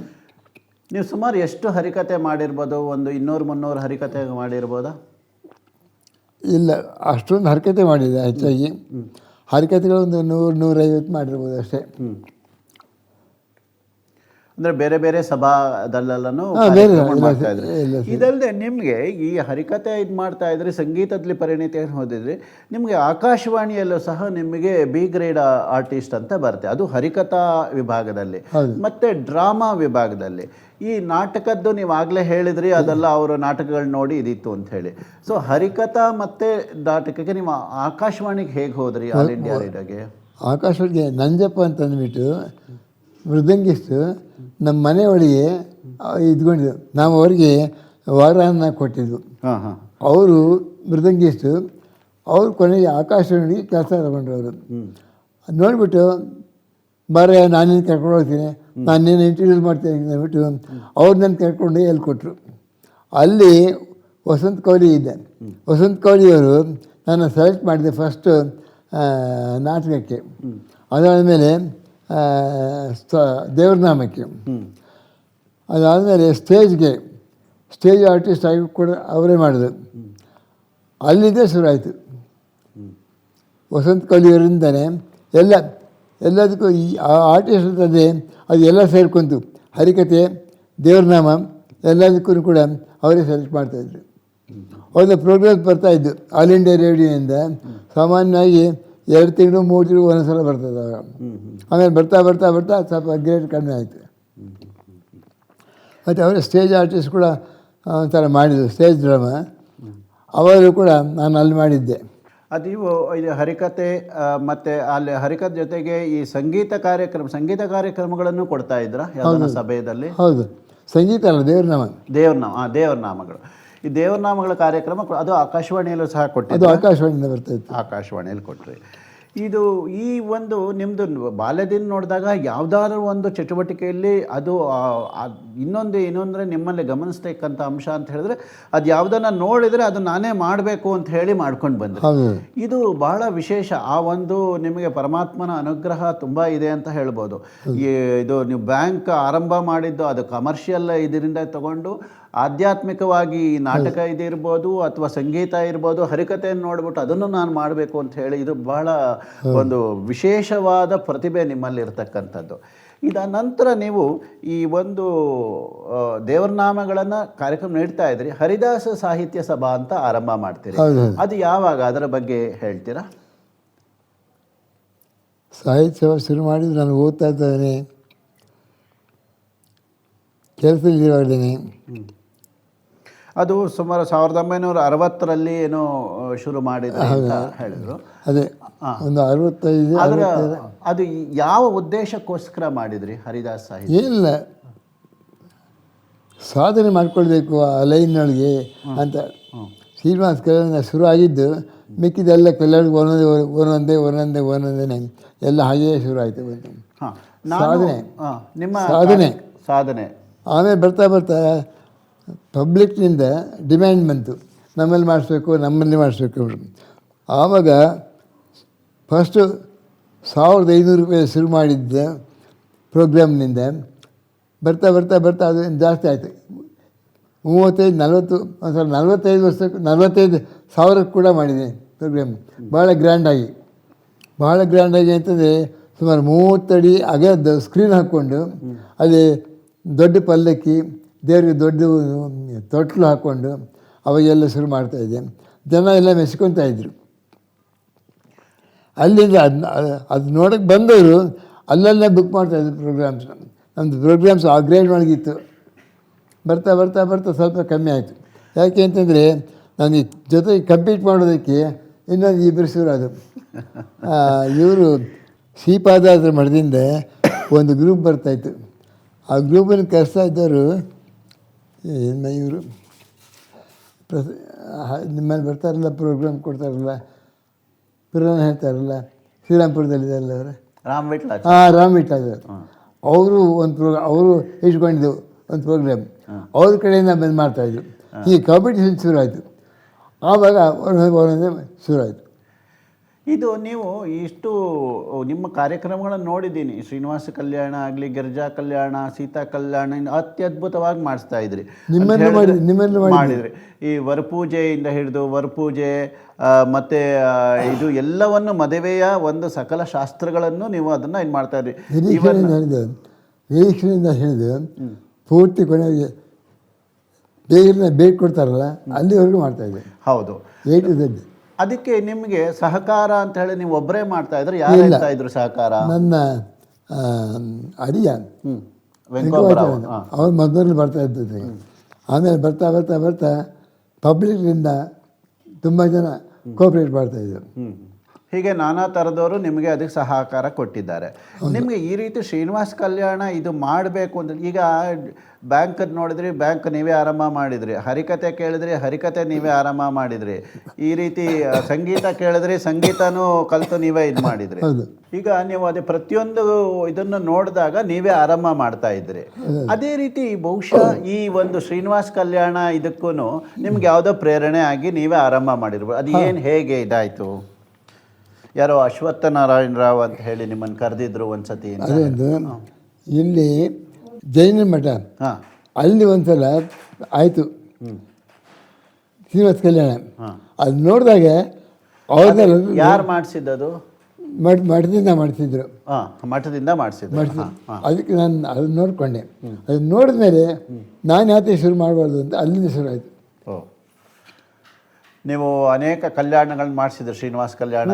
ನೀವು ಸುಮಾರು ಎಷ್ಟು ಹರಿಕತೆ ಮಾಡಿರ್ಬೋದು? ಒಂದು 200-300 ಹರಿಕತೆ ಮಾಡಿರ್ಬೋದಾ? ಇಲ್ಲ, ಅಷ್ಟೊಂದು ಹರಿಕತೆ ಮಾಡಿದೆ. ಹೆಚ್ಚಾಗಿ ಹರಿಕತೆಗಳು ಒಂದು 100-150 ಮಾಡಿರ್ಬೋದು ಅಷ್ಟೇ. ಅಂದರೆ ಬೇರೆ ಬೇರೆ ಸಭಾದಲ್ಲೆಲ್ಲನೂ ಮಾಡ್ತಾ ಇದ್ರಿ. ಇದಲ್ಲದೆ ನಿಮಗೆ ಈ ಹರಿಕತೆ ಇದು ಮಾಡ್ತಾ ಇದ್ರಿ, ಸಂಗೀತದಲ್ಲಿ ಪರಿಣಿತಿಯನ್ನು ಹೊಂದಿದ್ರಿ. ನಿಮಗೆ ಆಕಾಶವಾಣಿಯಲ್ಲೂ ಸಹ ನಿಮಗೆ ಬಿ ಗ್ರೇಡ್ ಆರ್ಟಿಸ್ಟ್ ಅಂತ ಬರುತ್ತೆ, ಅದು ಹರಿಕಥಾ ವಿಭಾಗದಲ್ಲಿ. ಮತ್ತು ಡ್ರಾಮಾ ವಿಭಾಗದಲ್ಲಿ ಈ ನಾಟಕದ್ದು ನೀವು ಆಗಲೇ ಹೇಳಿದ್ರಿ, ಅದೆಲ್ಲ ಅವರ ನಾಟಕಗಳು ನೋಡಿ ಇದಿತ್ತು ಅಂತ ಹೇಳಿ. ಸೊ ಹರಿಕಥಾ ಮತ್ತು ನಾಟಕಕ್ಕೆ ನೀವು ಆಕಾಶವಾಣಿಗೆ ಹೇಗೆ ಹೋದ್ರಿ? ಆಲ್ ಇಂಡಿಯಾ ರೇಡಿಯೋಗೆ. ಆಕಾಶವಾಣಿಗೆ ನಂಜಪ್ಪ ಅಂತಂದ್ಬಿಟ್ಟು ಮೃದಂಗಿಸ್ತು ನಮ್ಮ ಮನೆ ಒಳಗೆ ಇದ್ಕೊಂಡಿದ್ದು. ನಾವು ಅವರಿಗೆ ವಾರಾನ್ನ ಕೊಟ್ಟಿದ್ದು. ಅವರು ಮೃದಂಗಿಸ್ತು, ಅವರು ಕೊನೆಗೆ ಆಕಾಶವಾಣಿಗೆ ಕೆಲಸ ತಗೊಂಡ್ರು. ಅವರು ನೋಡಿಬಿಟ್ಟು ಬಾರ ನಾನೇನು ಕರ್ಕೊಂಡು ಹೋಗ್ತೀನಿ, ನಾನೇನು ಇಂಟರ್ವ್ಯೂಸ್ ಮಾಡ್ತೀನಿ ಅಂದ್ಬಿಟ್ಟು ಅವ್ರು ನನ್ನ ಕರ್ಕೊಂಡು ಎಲ್ಲಿ ಕೊಟ್ಟರು. ಅಲ್ಲಿ ವಸಂತ ಕೌಲಿ ಇದ್ದೆ. ವಸಂತ ಕೌಲಿಯವರು ನನ್ನ ಸೆಲೆಕ್ಟ್ ಮಾಡಿದೆ ಫಸ್ಟು ನಾಟಕಕ್ಕೆ. ಅದಾದಮೇಲೆ ದೇವ್ರ ನಾಮಕ್ಕೆ, ಅದಾದಮೇಲೆ ಸ್ಟೇಜ್ ಆರ್ಟಿಸ್ಟ್ ಆಗಿ ಕೂಡ ಅವರೇ ಮಾಡಿದ್ರು. ಅಲ್ಲಿದ್ದೇ ಶುರು ಆಯಿತು. ವಸಂತ ಕೌಲಿಯವರಿಂದನೇ ಎಲ್ಲದಕ್ಕೂ ಈ ಆರ್ಟಿಸ್ಟ್ ಅಂತಂದರೆ ಅದು ಎಲ್ಲ ಸೇರ್ಕೊಂತು. ಹರಿಕತೆ, ದೇವ್ರನಾಮ ಎಲ್ಲದಕ್ಕೂ ಕೂಡ ಅವರೇ ಸೆಲೆಕ್ಟ್ ಮಾಡ್ತಾಯಿದ್ರು. ಒಂದು ಪ್ರೋಗ್ರಾಮ್ಸ್ ಬರ್ತಾಯಿದ್ದು ಆಲ್ ಇಂಡಿಯಾ ರೇಡಿಯೋಯಿಂದ. ಸಾಮಾನ್ಯವಾಗಿ 2 ತಿಂಗಳು 3 ತಿಂಗಳು ಒಂದೊಂದು ಸಲ ಬರ್ತದೆ. ಆಮೇಲೆ ಬರ್ತಾ ಸ್ವಲ್ಪ ಗ್ರೇಡ್ ಕಡಿಮೆ ಆಯಿತು. ಮತ್ತು ಅವರೇ ಸ್ಟೇಜ್ ಆರ್ಟಿಸ್ಟ್ ಕೂಡ ಒಂಥರ ಮಾಡಿದರು, ಸ್ಟೇಜ್ ಡ್ರಾಮಾ ಅವರು ಕೂಡ ನಾನು ಅಲ್ಲಿ ಮಾಡಿದ್ದೆ. ಅದು ಇದು ಹರಿಕತೆ ಮತ್ತು ಅಲ್ಲಿ ಹರಿಕತೆ ಜೊತೆಗೆ ಈ ಸಂಗೀತ ಕಾರ್ಯಕ್ರಮಗಳನ್ನು ಕೊಡ್ತಾ ಇದ್ರಾ ಯಾವ್ದಾನ ಸಭೆಯಲ್ಲಿ? ಹೌದು, ಸಂಗೀತ ಅಲ್ಲ, ದೇವ್ರನಾಮ. ದೇವರನಾಮಗಳು. ಈ ದೇವರನಾಮಗಳ ಕಾರ್ಯಕ್ರಮ ಅದು ಆಕಾಶವಾಣಿಯಲ್ಲೂ ಸಹ ಅದು ಕೊಟ್ಟಿದ್ದು. ಆಕಾಶವಾಣಿಯಿಂದ ಬರ್ತಾಯಿತ್ತು. ಆಕಾಶವಾಣಿಯಲ್ಲಿ ಕೊಟ್ರಿ. ಇದು ಈ ಒಂದು ನಿಮ್ಮದು ಬಾಲ್ಯದಿಂದ ನೋಡಿದಾಗ ಯಾವುದಾದ್ರೂ ಒಂದು ಚಟುವಟಿಕೆಯಲ್ಲಿ ಅದು ಇನ್ನೊಂದರೆ ನಿಮ್ಮಲ್ಲಿ ಗಮನಿಸ್ತಕ್ಕಂಥ ಅಂಶ ಅಂತ ಹೇಳಿದ್ರೆ ಅದು ಯಾವುದನ್ನು ನೋಡಿದರೆ ಅದು ನಾನೇ ಮಾಡಬೇಕು ಅಂತ ಹೇಳಿ ಮಾಡ್ಕೊಂಡು ಬಂದೆ. ಇದು ಬಹಳ ವಿಶೇಷ. ಆ ಒಂದು ನಿಮಗೆ ಪರಮಾತ್ಮನ ಅನುಗ್ರಹ ತುಂಬ ಇದೆ ಅಂತ ಹೇಳ್ಬೋದು. ಇದು ನೀವು ಬ್ಯಾಂಕ್ ಆರಂಭ ಮಾಡಿದ್ದು ಅದು ಕಮರ್ಷಿಯಲ್ ಇದರಿಂದ ತಗೊಂಡು ಆಧ್ಯಾತ್ಮಿಕವಾಗಿ ನಾಟಕ ಇದಿರ್ಬೋದು ಅಥವಾ ಸಂಗೀತ ಇರ್ಬೋದು, ಹರಿಕತೆಯನ್ನು ನೋಡ್ಬಿಟ್ಟು ಅದನ್ನು ನಾನು ಮಾಡಬೇಕು ಅಂತ ಹೇಳಿ ಇದು ಬಹಳ ಒಂದು ವಿಶೇಷವಾದ ಪ್ರತಿಭೆ ನಿಮ್ಮಲ್ಲಿ ಇರ್ತಕ್ಕಂಥದ್ದು. ಇದ ನಂತರ ನೀವು ಈ ಒಂದು ದೇವರನಾಮಗಳನ್ನು ಕಾರ್ಯಕ್ರಮ ನೀಡ್ತಾ ಇದ್ರಿ, ಹರಿದಾಸ ಸಾಹಿತ್ಯ ಸಭಾ ಅಂತ ಆರಂಭ ಮಾಡ್ತೀರಿ. ಅದು ಯಾವಾಗ, ಅದರ ಬಗ್ಗೆ ಹೇಳ್ತೀರಾ? ಸಾಹಿತ್ಯ ಸಭಾ ಶುರು ಮಾಡಿದ್ದು ನಾನು ಓದ್ತಾ ಇದ್ದೇನೆ, ಕೆಲಸದಲ್ಲಿರುವಾಗಲೇ. ಅದು ಸುಮಾರು 1960ರಲ್ಲಿ ಏನೋ ಶುರು ಮಾಡಿದ್ರೆ ಅಂತ ಹೇಳಿದ್ರು. ಅದೇ ಒಂದು 65. ಅದು ಯಾವ ಉದ್ದೇಶಕ್ಕೋಸ್ಕರ ಮಾಡಿದ್ರಿ ಹರಿದಾಸ್ ಸಾಹಿತ್ಯ? ಏನಿಲ್ಲ, ಸಾಧನೆ ಮಾಡ್ಕೊಳ್ಬೇಕು ಆ ಲೈನ್ನೊಳಗೆ ಅಂತ. ಶ್ರೀನಿವಾಸ ಕಲ್ಯಾಣ ಶುರು ಆಗಿದ್ದು, ಮಿಕ್ಕಿದೆಲ್ಲ ಕಲ್ಯಾಣ ಒಂದೊಂದೇ ಎಲ್ಲ ಹಾಗೆಯೇ ಶುರು ಆಯಿತು. ಸಾಧನೆ ಆಮೇಲೆ ಬರ್ತಾ ಬರ್ತಾ ಪಬ್ಲಿಕ್ನಿಂದ ಡಿಮ್ಯಾಂಡ್ ಬಂತು, ನಮ್ಮಲ್ಲಿ ಮಾಡಿಸ್ಬೇಕು. ಆವಾಗ ಫಸ್ಟು 1500 ರೂಪಾಯಿ ಶುರು ಮಾಡಿದ್ದ ಪ್ರೋಗ್ರಾಮ್ನಿಂದ ಬರ್ತಾ ಅದು ಜಾಸ್ತಿ ಆಯಿತು. 35-40 45 ವರ್ಷಕ್ಕೆ 45,000 ಕೂಡ ಮಾಡಿದೆ ಪ್ರೋಗ್ರಾಮ್. ಭಾಳ ಗ್ರ್ಯಾಂಡಾಗಿ ಅಂತಂದರೆ ಸುಮಾರು 30 ಅಡಿ ಅಗಲದ ಸ್ಕ್ರೀನ್ ಹಾಕ್ಕೊಂಡು ಅಲ್ಲಿ ದೊಡ್ಡ ಪಲ್ಲಕ್ಕಿ, ದೇವರಿಗೆ ದೊಡ್ಡ ತೊಟ್ಲು ಹಾಕ್ಕೊಂಡು ಅವಾಗೆಲ್ಲ ಶುರು ಮಾಡ್ತಾಯಿದ್ದೆ. ಜನ ಎಲ್ಲ ಮೆಚ್ಕೊತಾ ಇದ್ದರು. ಅಲ್ಲಿಂದ ಅದು ನೋಡೋಕ್ಕೆ ಬಂದವರು ಅಲ್ಲಲ್ಲೇ ಬುಕ್ ಮಾಡ್ತಾಯಿದ್ರು ಪ್ರೋಗ್ರಾಮ್ಸ್. ನಮ್ಮದು ಪ್ರೋಗ್ರಾಮ್ಸ್ ಆ ಗ್ರೇಡ್ ಒಳಗಿತ್ತು. ಬರ್ತಾ ಸ್ವಲ್ಪ ಕಮ್ಮಿ ಆಯಿತು. ಯಾಕೆ ಅಂತಂದರೆ ನನಗೆ ಜೊತೆಗೆ ಕಂಪೀಟ್ ಮಾಡೋದಕ್ಕೆ ಇನ್ನೊಂದು 2 ಶುರು ಅದು. ಇವರು ಶ್ರೀಪಾದಾದ್ರ ಮಠದಿಂದ ಒಂದು ಗ್ರೂಪ್ ಬರ್ತಾಯಿತ್ತು. ಆ ಗ್ರೂಪನ್ನು ಕರೆಸ್ತಾ ಇದ್ದವರು ಇವರು ನಿಮ್ಮಲ್ಲಿ ಬರ್ತಾರಲ್ಲ, ಪ್ರೋಗ್ರಾಮ್ ಕೊಡ್ತಾರಲ್ಲ, ಪುರಾಣ ಹೇಳ್ತಾರಲ್ಲ, ಶ್ರೀರಾಮ್ಪುರದಲ್ಲಿದ್ದಾರಲ್ಲ ಅವರು, ರಾಮ್ ವಿಟ್ಲಾದರು. ಅವರು ಅವರು ಇಟ್ಕೊಂಡಿದ್ದು ಒಂದು ಪ್ರೋಗ್ರಾಮ್ ಅವ್ರ ಕಡೆಯಿಂದ ಬಂದು ಮಾಡ್ತಾಯಿದ್ರು. ಈ ಕಾಂಪಿಟೇಷನ್ ಶುರು ಆಯಿತು. ಆವಾಗ ಒಂದೊಂದೇ ಶುರು ಆಯಿತು. ಇದು ನೀವು ಇಷ್ಟು ನಿಮ್ಮ ಕಾರ್ಯಕ್ರಮಗಳನ್ನು ನೋಡಿದ್ದೀನಿ. ಶ್ರೀನಿವಾಸ ಕಲ್ಯಾಣ ಆಗಲಿ, ಗಿರಿಜಾ ಕಲ್ಯಾಣ, ಸೀತಾ ಕಲ್ಯಾಣ ಅತ್ಯದ್ಭುತವಾಗಿ ಮಾಡಿಸ್ತಾ ಇದ್ರಿ. ಮಾಡಿದ್ರಿ. ಈ ವರಪೂಜೆಯಿಂದ ಹಿಡಿದು ವರಪೂಜೆ ಮತ್ತು ಇದು ಎಲ್ಲವನ್ನು ಮದುವೆಯ ಒಂದು ಸಕಲ ಶಾಸ್ತ್ರಗಳನ್ನು ನೀವು ಅದನ್ನು ಇದು ಮಾಡ್ತಾ ಇದ್ರಿ. ನಿರೀಕ್ಷೆಯಿಂದ ಹಿಡಿದು ಪೂರ್ತಿ ಕೊನೆಗೆ ಬೇಗ ಕೊಡ್ತಾರಲ್ಲ ಅಲ್ಲಿವರೆಗೂ ಮಾಡ್ತಾಯಿದ್ದೆ. ಹೌದು, ಅದಕ್ಕೆ ನಿಮಗೆ ಸಹಕಾರ ಅಂತ ಹೇಳಿ ನೀವು ಒಬ್ಬರೇ ಮಾಡ್ತಾ ಇದ್ರೆ ಯಾರು ಹೇಳ್ತಾ ಇದ್ರು ಸಹಕಾರ? ನನ್ನ ಅಡಿಯ ಅವ್ರು ಮೊದಲು ಬರ್ತಾ ಇದ್ದಿದ್ದೆ. ಆಮೇಲೆ ಬರ್ತಾ ಪಬ್ಲಿಕ್ನಿಂದ ತುಂಬ ಜನ ಕೋಆಪ್ರೇಟ್ ಮಾಡ್ತಾಯಿದ್ರು. ಹೀಗೆ ನಾನಾ ಥರದವರು ನಿಮಗೆ ಅದಕ್ಕೆ ಸಹಕಾರ ಕೊಟ್ಟಿದ್ದಾರೆ. ನಿಮಗೆ ಈ ರೀತಿ ಶ್ರೀನಿವಾಸ ಕಲ್ಯಾಣ ಇದು ಮಾಡಬೇಕು ಅಂತ, ಈಗ ಬ್ಯಾಂಕದ್ದು ನೋಡಿದ್ರಿ, ಬ್ಯಾಂಕ್ ನೀವೇ ಆರಂಭ ಮಾಡಿದ್ರಿ. ಹರಿಕತೆ ಕೇಳಿದ್ರಿ, ಹರಿಕತೆ ನೀವೇ ಆರಂಭ ಮಾಡಿದ್ರಿ. ಈ ರೀತಿ ಸಂಗೀತ ಕೇಳಿದ್ರಿ, ಸಂಗೀತನೂ ಕಲಿತು ನೀವೇ ಇದು ಮಾಡಿದ್ರಿ. ಈಗ ನೀವು ಅದೇ ಪ್ರತಿಯೊಂದು ಇದನ್ನು ನೋಡಿದಾಗ ನೀವೇ ಆರಂಭ ಮಾಡ್ತಾ ಇದ್ರಿ. ಅದೇ ರೀತಿ ಬಹುಶಃ ಈ ಒಂದು ಶ್ರೀನಿವಾಸ ಕಲ್ಯಾಣ ಇದಕ್ಕೂ ನಿಮ್ಗೆ ಯಾವುದೋ ಪ್ರೇರಣೆ ಆಗಿ ನೀವೇ ಆರಂಭ ಮಾಡಿರ್ಬೋದು. ಅದು ಏನು ಹೇಗೆ ಇದಾಯಿತು? ಯಾರೋ ಅಶ್ವತ್ಥನಾರಾಯಣ ರಾವ್ ಅಂತ ಹೇಳಿ ನಿಮ್ಮನ್ನು ಕರೆದಿದ್ರು ಒಂದ್ಸತಿ. ಅದೊಂದು ಇಲ್ಲಿ ಜೈನ ಮಠ, ಅಲ್ಲಿ ಒಂದ್ಸಲ ಆಯಿತು ಶ್ರೀನಿವಾಸ ಕಲ್ಯಾಣ. ಅದು ನೋಡಿದಾಗ ಅವ್ರನ್ನೆಲ್ಲ ಯಾರು ಮಾಡಿಸಿದ್ದು? ಮಠದಿಂದ ಮಾಡಿಸಿದ್ರು. ಮಠದಿಂದ ಮಾಡಿಸಿದ್ರು. ಅದಕ್ಕೆ ನಾನು ಅದನ್ನ ನೋಡಿಕೊಂಡೆ. ಅದು ನೋಡಿದ ಮೇಲೆ ನಾನು ಯಾಕೆ ಶುರು ಮಾಡಬಾರ್ದು ಅಂತ ಅಲ್ಲಿಂದ ಶುರು ಆಯಿತು. ನೀವು ಅನೇಕ ಕಲ್ಯಾಣಗಳನ್ನ ಮಾಡಿಸಿದ್ರು, ಶ್ರೀನಿವಾಸ ಕಲ್ಯಾಣ,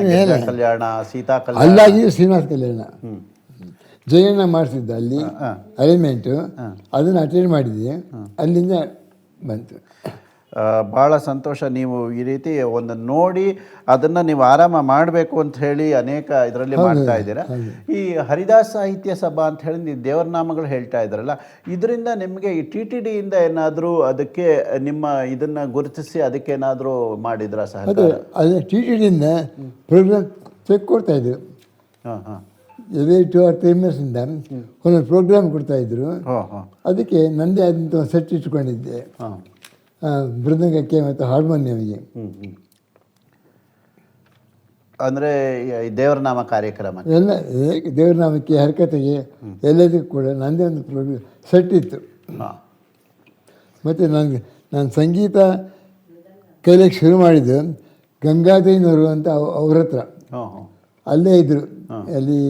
ಕಲ್ಯಾಣ, ಸೀತಾ ಕಲ್ಯಾಣ. ಅಲ್ಲಾಗಿ ಶ್ರೀನಿವಾಸ ಕಲ್ಯಾಣ ಜಯಣ್ಣ ಮಾಡಿಸಿದ್ದ ಅಲ್ಲಿ ಅರೇಂಜ್ಮೆಂಟು, ಅದನ್ನು ಅಟೆಂಡ್ ಮಾಡಿದ್ದೆ, ಅಲ್ಲಿಂದ ಬಂತು. ಭಾಳ ಸಂತೋಷ. ನೀವು ಈ ರೀತಿ ಒಂದು ನೋಡಿ ಅದನ್ನು ನೀವು ಆರಾಮ ಮಾಡಬೇಕು ಅಂತ ಹೇಳಿ ಅನೇಕ ಇದರಲ್ಲಿ ಮಾಡ್ತಾ ಇದ್ದೀರಾ. ಈ ಹರಿದಾಸ ಸಾಹಿತ್ಯ ಸಭಾ ಅಂತ ಹೇಳಿ ನೀವು ದೇವರ ನಾಮಗಳು ಹೇಳ್ತಾ ಇದ್ದಾರಲ್ಲ, ಇದರಿಂದ ನಿಮಗೆ ಈ ಟಿ ಟಿ ಡಿಯಿಂದ ಏನಾದರೂ ಅದಕ್ಕೆ ನಿಮ್ಮ ಇದನ್ನು ಗುರುತಿಸಿ ಅದಕ್ಕೇನಾದರೂ ಮಾಡಿದ್ರ ಸಹಕಾರ? ಅದೇ ಟಿ ಟಿ ಡಿಯಿಂದ ಪ್ರೋಗ್ರಾಮ್ ಚೆಕ್ ಕೊಡ್ತಾಯಿದ್ರು. ಹಾಂ ಹಾಂ. ಎವ್ರಿ 2 or 3 ಮಂತ್ಸಿಂದ ಒಂದೊಂದು ಪ್ರೋಗ್ರಾಮ್ ಕೊಡ್ತಾಯಿದ್ರು. ಅದಕ್ಕೆ ನನ್ನದೇ ಆದಂಥ ಒಂದು ಸೆಟ್ ಇಟ್ಕೊಂಡಿದ್ದೆ, ಮೃದಂಗಕ್ಕೆ ಮತ್ತು ಹಾರ್ಮೋನಿಯಂಗೆ. ಅಂದರೆ ದೇವರ ನಾಮ ಕಾರ್ಯಕ್ರಮ ಎಲ್ಲ ದೇವ್ರ ನಾಮಕ್ಕೆ, ಹರಕತೆಗೆ, ಎಲ್ಲದಕ್ಕೂ ಕೂಡ ನನ್ನದೇ ಒಂದು ಪ್ರೋಗ್ರಾಮ್ ಸೆಟ್ ಇತ್ತು. ಮತ್ತು ನಾನು ಸಂಗೀತ ಕಲಿಯಕ್ಕೆ ಶುರು ಮಾಡಿದ್ದು ಗಂಗಾಧೈನವರು ಅಂತ ಅವ್ರ ಹತ್ರ. ಅಲ್ಲೇ ಇದ್ದರು, ಅಲ್ಲಿ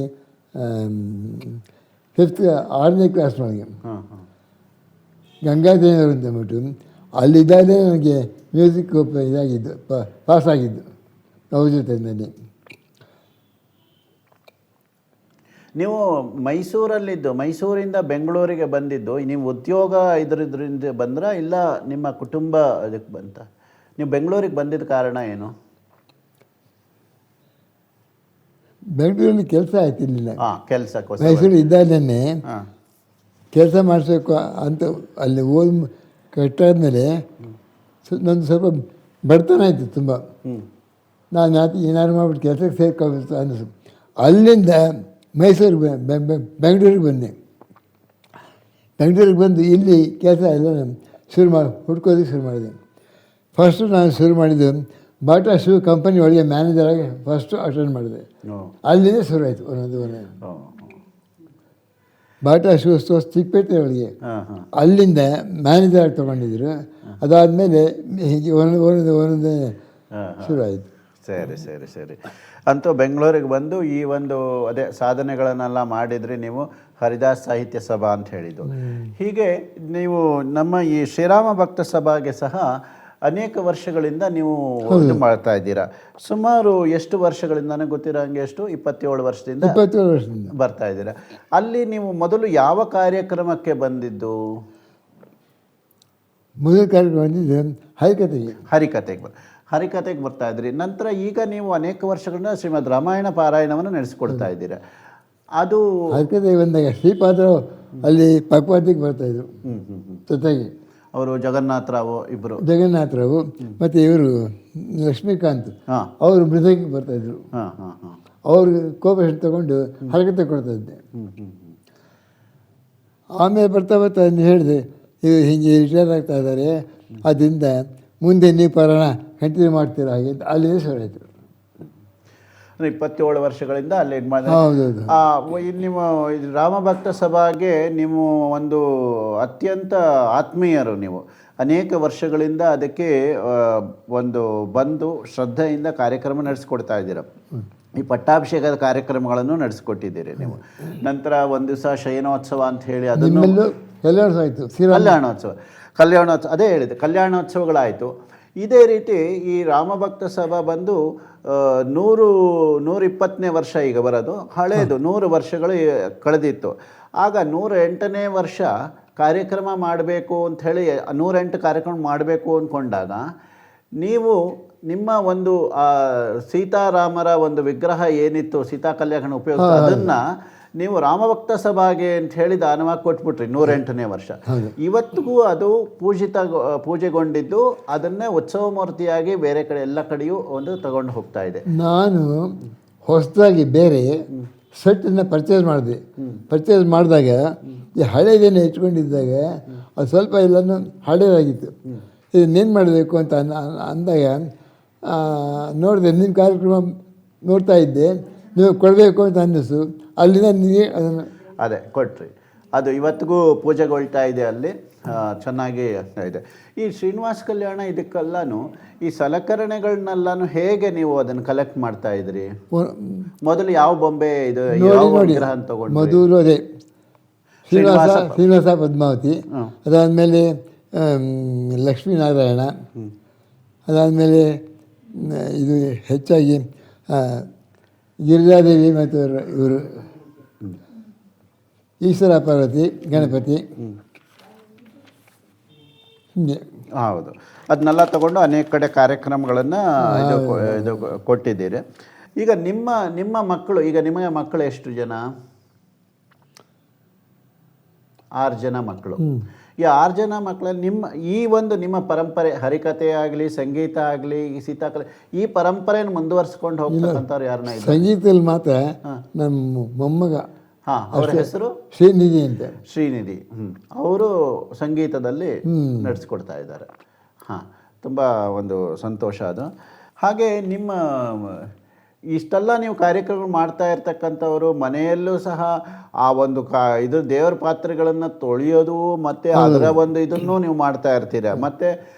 5th 6ನೇ ಕ್ಲಾಸ್ನೊಳಗೆ ಗಂಗಾಧೈನವರು ಅಂತ ಅಂದ್ಬಿಟ್ಟು ಅಲ್ಲಿದ್ದಾಗಲೇ ನನಗೆ ಮ್ಯೂಸಿಕ್ ಇದಾಗಿದ್ದು, ಪಾಸಾಗಿದ್ದು ಅವ್ರ ಜೊತೆಯಲ್ಲಿ. ನೀವು ಮೈಸೂರಿಂದ ಬೆಂಗಳೂರಿಗೆ ಬಂದಿದ್ದು ನೀವು ಉದ್ಯೋಗ ಇದರಿಂದ ಬಂದ್ರ, ಇಲ್ಲ ನಿಮ್ಮ ಕುಟುಂಬ ಅದಕ್ಕೆ ಬಂತ? ನೀವು ಬೆಂಗಳೂರಿಗೆ ಬಂದಿದ್ದ ಕಾರಣ ಏನು? ಬೆಂಗಳೂರಲ್ಲಿ ಕೆಲಸ ಆಯ್ತಿರ್ಲಿಲ್ಲ. ಕೆಲಸಕ್ಕೋಸ್ಕರ ಮೈಸೂರು ಇದ್ದಾಗಲೇ ಕೆಲಸ ಮಾಡಿಸ್ಬೇಕು ಅಂತ ಅಲ್ಲಿ ಓದ್ ಕಟ್ಟಾದ್ಮೇಲೆ ನಂದು ಸ್ವಲ್ಪ ಬಡತನ ಆಯಿತು ತುಂಬ. ನಾನು ಏನಾದ್ರು ಮಾಡ್ಬಿಟ್ಟು ಕೆಲಸಕ್ಕೆ ಸೇರ್ಕೋಬೇಕು ಅನ್ನಿಸು. ಅಲ್ಲಿಂದ ಮೈಸೂರಿಗೆ ಬೆಂಗಳೂರಿಗೆ ಬಂದೆ. ಬೆಂಗಳೂರಿಗೆ ಬಂದು ಇಲ್ಲಿ ಕೆಲಸ ಎಲ್ಲ ಹುಡ್ಕೋದಕ್ಕೆ ಶುರು ಮಾಡಿದೆ. ಫಸ್ಟು ನಾನು ಶುರು ಮಾಡಿದ್ದು ಬಾಟಾ ಶೂ ಕಂಪನಿ ಒಳಗೆ ಮ್ಯಾನೇಜರಾಗಿ ಫಸ್ಟು ಅಟೆಂಡ್ ಮಾಡಿದೆ. ಅಲ್ಲಿಂದ ಶುರು ಆಯಿತು ಒಂದೊಂದು. ಬಾಟಾ ಶೂ ಸ್ಟೋರ್ಸ್ ಚಿಕ್ಕಪೇಟೆ ಒಳಗೆ, ಅಲ್ಲಿಂದ ಮ್ಯಾನೇಜರಾಗಿ ತೊಗೊಂಡಿದ್ರು. ಅದಾದಮೇಲೆ ಹೀಗೆ ಒಂದೊಂದೇ ಶುರು ಆಯಿತು. ಸರಿ. ಅಂತೂ ಬೆಂಗಳೂರಿಗೆ ಬಂದು ಈ ಒಂದು ಅದೇ ಸಾಧನೆಗಳನ್ನೆಲ್ಲ ಮಾಡಿದ್ರಿ ನೀವು, ಹರಿದಾಸ್ ಸಾಹಿತ್ಯ ಸಭಾ ಅಂತ ಹೇಳಿದ್ದು. ಹೀಗೆ ನೀವು ನಮ್ಮ ಈ ಶ್ರೀರಾಮ ಭಕ್ತ ಸಭಾಗೆ ಸಹ ಅನೇಕ ವರ್ಷಗಳಿಂದ ನೀವು ಇದು ಮಾಡ್ತಾ ಇದ್ದೀರಾ. ಸುಮಾರು ಎಷ್ಟು ವರ್ಷಗಳಿಂದ, ನನಗೆ ಗೊತ್ತಿರೋ ಹಂಗೆ ಎಷ್ಟು 27 ವರ್ಷದಿಂದ ಬರ್ತಾ ಇದ್ದೀರಾ. ಅಲ್ಲಿ ನೀವು ಮೊದಲು ಯಾವ ಕಾರ್ಯಕ್ರಮಕ್ಕೆ ಬಂದಿದ್ದು? ಮೊದಲ ಕಾರ್ಯಕ್ರಮ ಬಂದಿದ್ದು ಹರಿಕತೆಗೆ ಬರ್ತಾ ಇದ್ರಿ. ನಂತರ ಈಗ ನೀವು ಅನೇಕ ವರ್ಷಗಳಿಂದ ಶ್ರೀಮದ್ ರಾಮಾಯಣ ಪಾರಾಯಣವನ್ನು ನಡೆಸಿಕೊಡ್ತಾ ಇದ್ದೀರಾ. ಅದು ಹರಿಕತೆಗೆ ಬಂದಾಗ ಶ್ರೀಪಾದರು ಅಲ್ಲಿ ಪಕ್ವಾತಿಗೆ ಬರ್ತಾಯಿದ್ರು ಜೊತೆಗೆ. ಅವರು ಜಗನ್ನಾಥರಾವ್ ಮತ್ತು ಇವರು ಲಕ್ಷ್ಮೀಕಾಂತ್ ಅವರು ಮೃದಂಗಿ ಬರ್ತಾಯಿದ್ರು. ಅವ್ರಿಗೆ ಕೋಪರೇಷನ್ ತಗೊಂಡು ಹರಕತೆ ಕೊಡ್ತಾಯಿದ್ದೆ. ಆಮೇಲೆ ಬರ್ತಾ ಹೇಳಿದೆ, ಇವರು ಹೀಗೆ ರಿಟೈರ್ ಆಗ್ತಾ ಇದ್ದಾರೆ, ಅದರಿಂದ ಮುಂದೆ ನೀವು ಪಾರಾಯಣ ಕಂಟಿನ್ಯೂ ಮಾಡ್ತೀರಾ ಹಾಗೆ ಅಂತ ಅಲ್ಲಿಂದ ಶುರು ಆಯಿತು. 27 ವರ್ಷಗಳಿಂದ ಅಲ್ಲಿ ಇದು ಮಾಡಿದ್ರೆ. ನಿಮ್ಮ ರಾಮಭಕ್ತ ಸಭಾಗೆ ನೀವು ಒಂದು ಅತ್ಯಂತ ಆತ್ಮೀಯರು. ನೀವು ಅನೇಕ ವರ್ಷಗಳಿಂದ ಅದಕ್ಕೆ ಒಂದು ಬಂದು ಶ್ರದ್ಧೆಯಿಂದ ಕಾರ್ಯಕ್ರಮ ನಡೆಸಿಕೊಡ್ತಾ ಇದ್ದೀರ. ಈ ಪಟ್ಟಾಭಿಷೇಕದ ಕಾರ್ಯಕ್ರಮಗಳನ್ನು ನಡೆಸಿಕೊಟ್ಟಿದ್ದೀರಿ ನೀವು. ನಂತರ ಒಂದು ದಿವಸ ಶಯನೋತ್ಸವ ಅಂತ ಹೇಳಿ ಅದನ್ನು ಕಲ್ಯಾಣೋತ್ಸವ ಅದೇ ಹೇಳಿದೆ, ಕಲ್ಯಾಣೋತ್ಸವಗಳಾಯಿತು. ಇದೇ ರೀತಿ ಈ ರಾಮಭಕ್ತ ಸಭಾ ಬಂದು 120ನೇ ವರ್ಷ ಈಗ ಬರೋದು. ಹಳೇದು 100 ವರ್ಷಗಳು ಕಳೆದಿತ್ತು. ಆಗ 108ನೇ ವರ್ಷ ಕಾರ್ಯಕ್ರಮ ಮಾಡಬೇಕು ಅಂಥೇಳಿ 108 ಕಾರ್ಯಕ್ರಮ ಮಾಡಬೇಕು ಅಂದ್ಕೊಂಡಾಗ ನೀವು ನಿಮ್ಮ ಒಂದು ಸೀತಾರಾಮರ ಒಂದು ವಿಗ್ರಹ ಏನಿತ್ತು, ಸೀತಾ ಕಲ್ಯಾಣ ಉಪಯೋಗ, ಅದನ್ನು ನೀವು ರಾಮಭಕ್ತ ಸಭಾಗೆ ಅಂತ ಹೇಳಿ ದಾನವಾಗಿ ಕೊಟ್ಬಿಟ್ರಿ 108ನೇ ವರ್ಷ. ಇವತ್ತಿಗೂ ಅದು ಪೂಜೆಗೊಂಡಿದ್ದು ಅದನ್ನೇ ಉತ್ಸವ ಮೂರ್ತಿಯಾಗಿ ಬೇರೆ ಕಡೆ ಎಲ್ಲ ಕಡೆಯೂ ಒಂದು ತಗೊಂಡು ಹೋಗ್ತಾ ಇದೆ. ನಾನು ಹೊಸದಾಗಿ ಬೇರೆ ಸೆಟ್ಟನ್ನು ಪರ್ಚೇಸ್ ಮಾಡಿದಾಗ ಈ ಹಳೇದೇನೆ ಇಟ್ಕೊಂಡಿದ್ದಾಗ ಅದು ಸ್ವಲ್ಪ ಎಲ್ಲನೂ ಹಳೇದಾಗಿತ್ತು. ಇದನ್ನೇನು ಮಾಡಬೇಕು ಅಂತ ಅಂದಾಗ ನೋಡಿದೆ, ನಿಮ್ಮ ಕಾರ್ಯಕ್ರಮ ನೋಡ್ತಾ ಇದ್ದೆ, ನೀವು ಕೊಡಬೇಕು ಅಂತ ಅನ್ನಿಸ್ತು. ಅಲ್ಲಿಂದ ನೀವೇ ಅದನ್ನು ಅದೇ ಕೊಟ್ರಿ. ಅದು ಇವತ್ತಿಗೂ ಪೂಜೆಗೊಳ್ತಾ ಇದೆ ಅಲ್ಲಿ, ಚೆನ್ನಾಗಿ ಇದೆ. ಈ ಶ್ರೀನಿವಾಸ ಕಲ್ಯಾಣ ಇದಕ್ಕೆಲ್ಲೂ ಈ ಸಲಕರಣೆಗಳನ್ನೆಲ್ಲೂ ಹೇಗೆ ನೀವು ಅದನ್ನು ಕಲೆಕ್ಟ್ ಮಾಡ್ತಾ ಇದ್ರಿ? ಮೊದಲು ಯಾವ ಬೊಂಬೆ ಇದು ವಿಗ್ರಹ ಅಂತ ತಗೊಂಡು? ಮೊದಲು ಅದೇ ಶ್ರೀನಿವಾಸ ಪದ್ಮಾವತಿ, ಅದಾದಮೇಲೆ ಲಕ್ಷ್ಮೀನಾರಾಯಣ, ಅದಾದಮೇಲೆ ಇದು ಹೆಚ್ಚಾಗಿ ಗಿರಿಜಾದೇವಿ ಮತ್ತು ಇವರು ಈಶ್ವರ ಪಾರ್ವತಿ, ಗಣಪತಿ, ಹೌದು, ಅದನ್ನೆಲ್ಲ ತಗೊಂಡು ಅನೇಕ ಕಡೆ ಕಾರ್ಯಕ್ರಮಗಳನ್ನು ಇದು ಕೊಟ್ಟಿದ್ದೀರಿ. ಈಗ ನಿಮ್ಮ ಮಕ್ಕಳು, ಈಗ ನಿಮಗೆ ಮಕ್ಕಳು ಎಷ್ಟು ಜನ? 6 ಜನ ಮಕ್ಕಳು. ಈ 6 ಜನ ಮಕ್ಕಳಲ್ಲಿ ನಿಮ್ಮ ಪರಂಪರೆ, ಹರಿಕಥೆ ಆಗಲಿ, ಸಂಗೀತ ಆಗಲಿ, ಈ ಸೀತಾಕಲೆ, ಈ ಪರಂಪರೆಯನ್ನು ಮುಂದುವರ್ಸ್ಕೊಂಡು ಹೋಗ್ತಕ್ಕಂಥವ್ರು ಯಾರನ್ನ ಇದ್ದಾರೆ? ಸಂಗೀತದಲ್ಲಿ ಮಾತ್ರ ನಮ್ಮ ಮೊಮ್ಮಗ, ಅವರ ಹೆಸರು ಶ್ರೀನಿಧಿ ಅಂತ. ಶ್ರೀನಿಧಿ. ಅವರು ಸಂಗೀತದಲ್ಲಿ ನಡೆಸ್ಕೊಡ್ತಾ ಇದ್ದಾರೆ. ತುಂಬ ಒಂದು ಸಂತೋಷ ಅದು. ಹಾಗೆ ಇಷ್ಟೆಲ್ಲ ನೀವು ಕಾರ್ಯಕ್ರಮ ಮಾಡ್ತಾ ಇರ್ತಕ್ಕಂಥವರು ಮನೆಯಲ್ಲೂ ಸಹ ಆ ಒಂದು ಇದು ದೇವರ ಪಾತ್ರೆಗಳನ್ನು ತೊಳೆಯೋದು ಮತ್ತು ಅದರ ಒಂದು ಇದನ್ನು ನೀವು ಮಾಡ್ತಾ ಇರ್ತೀರ. ಮತ್ತು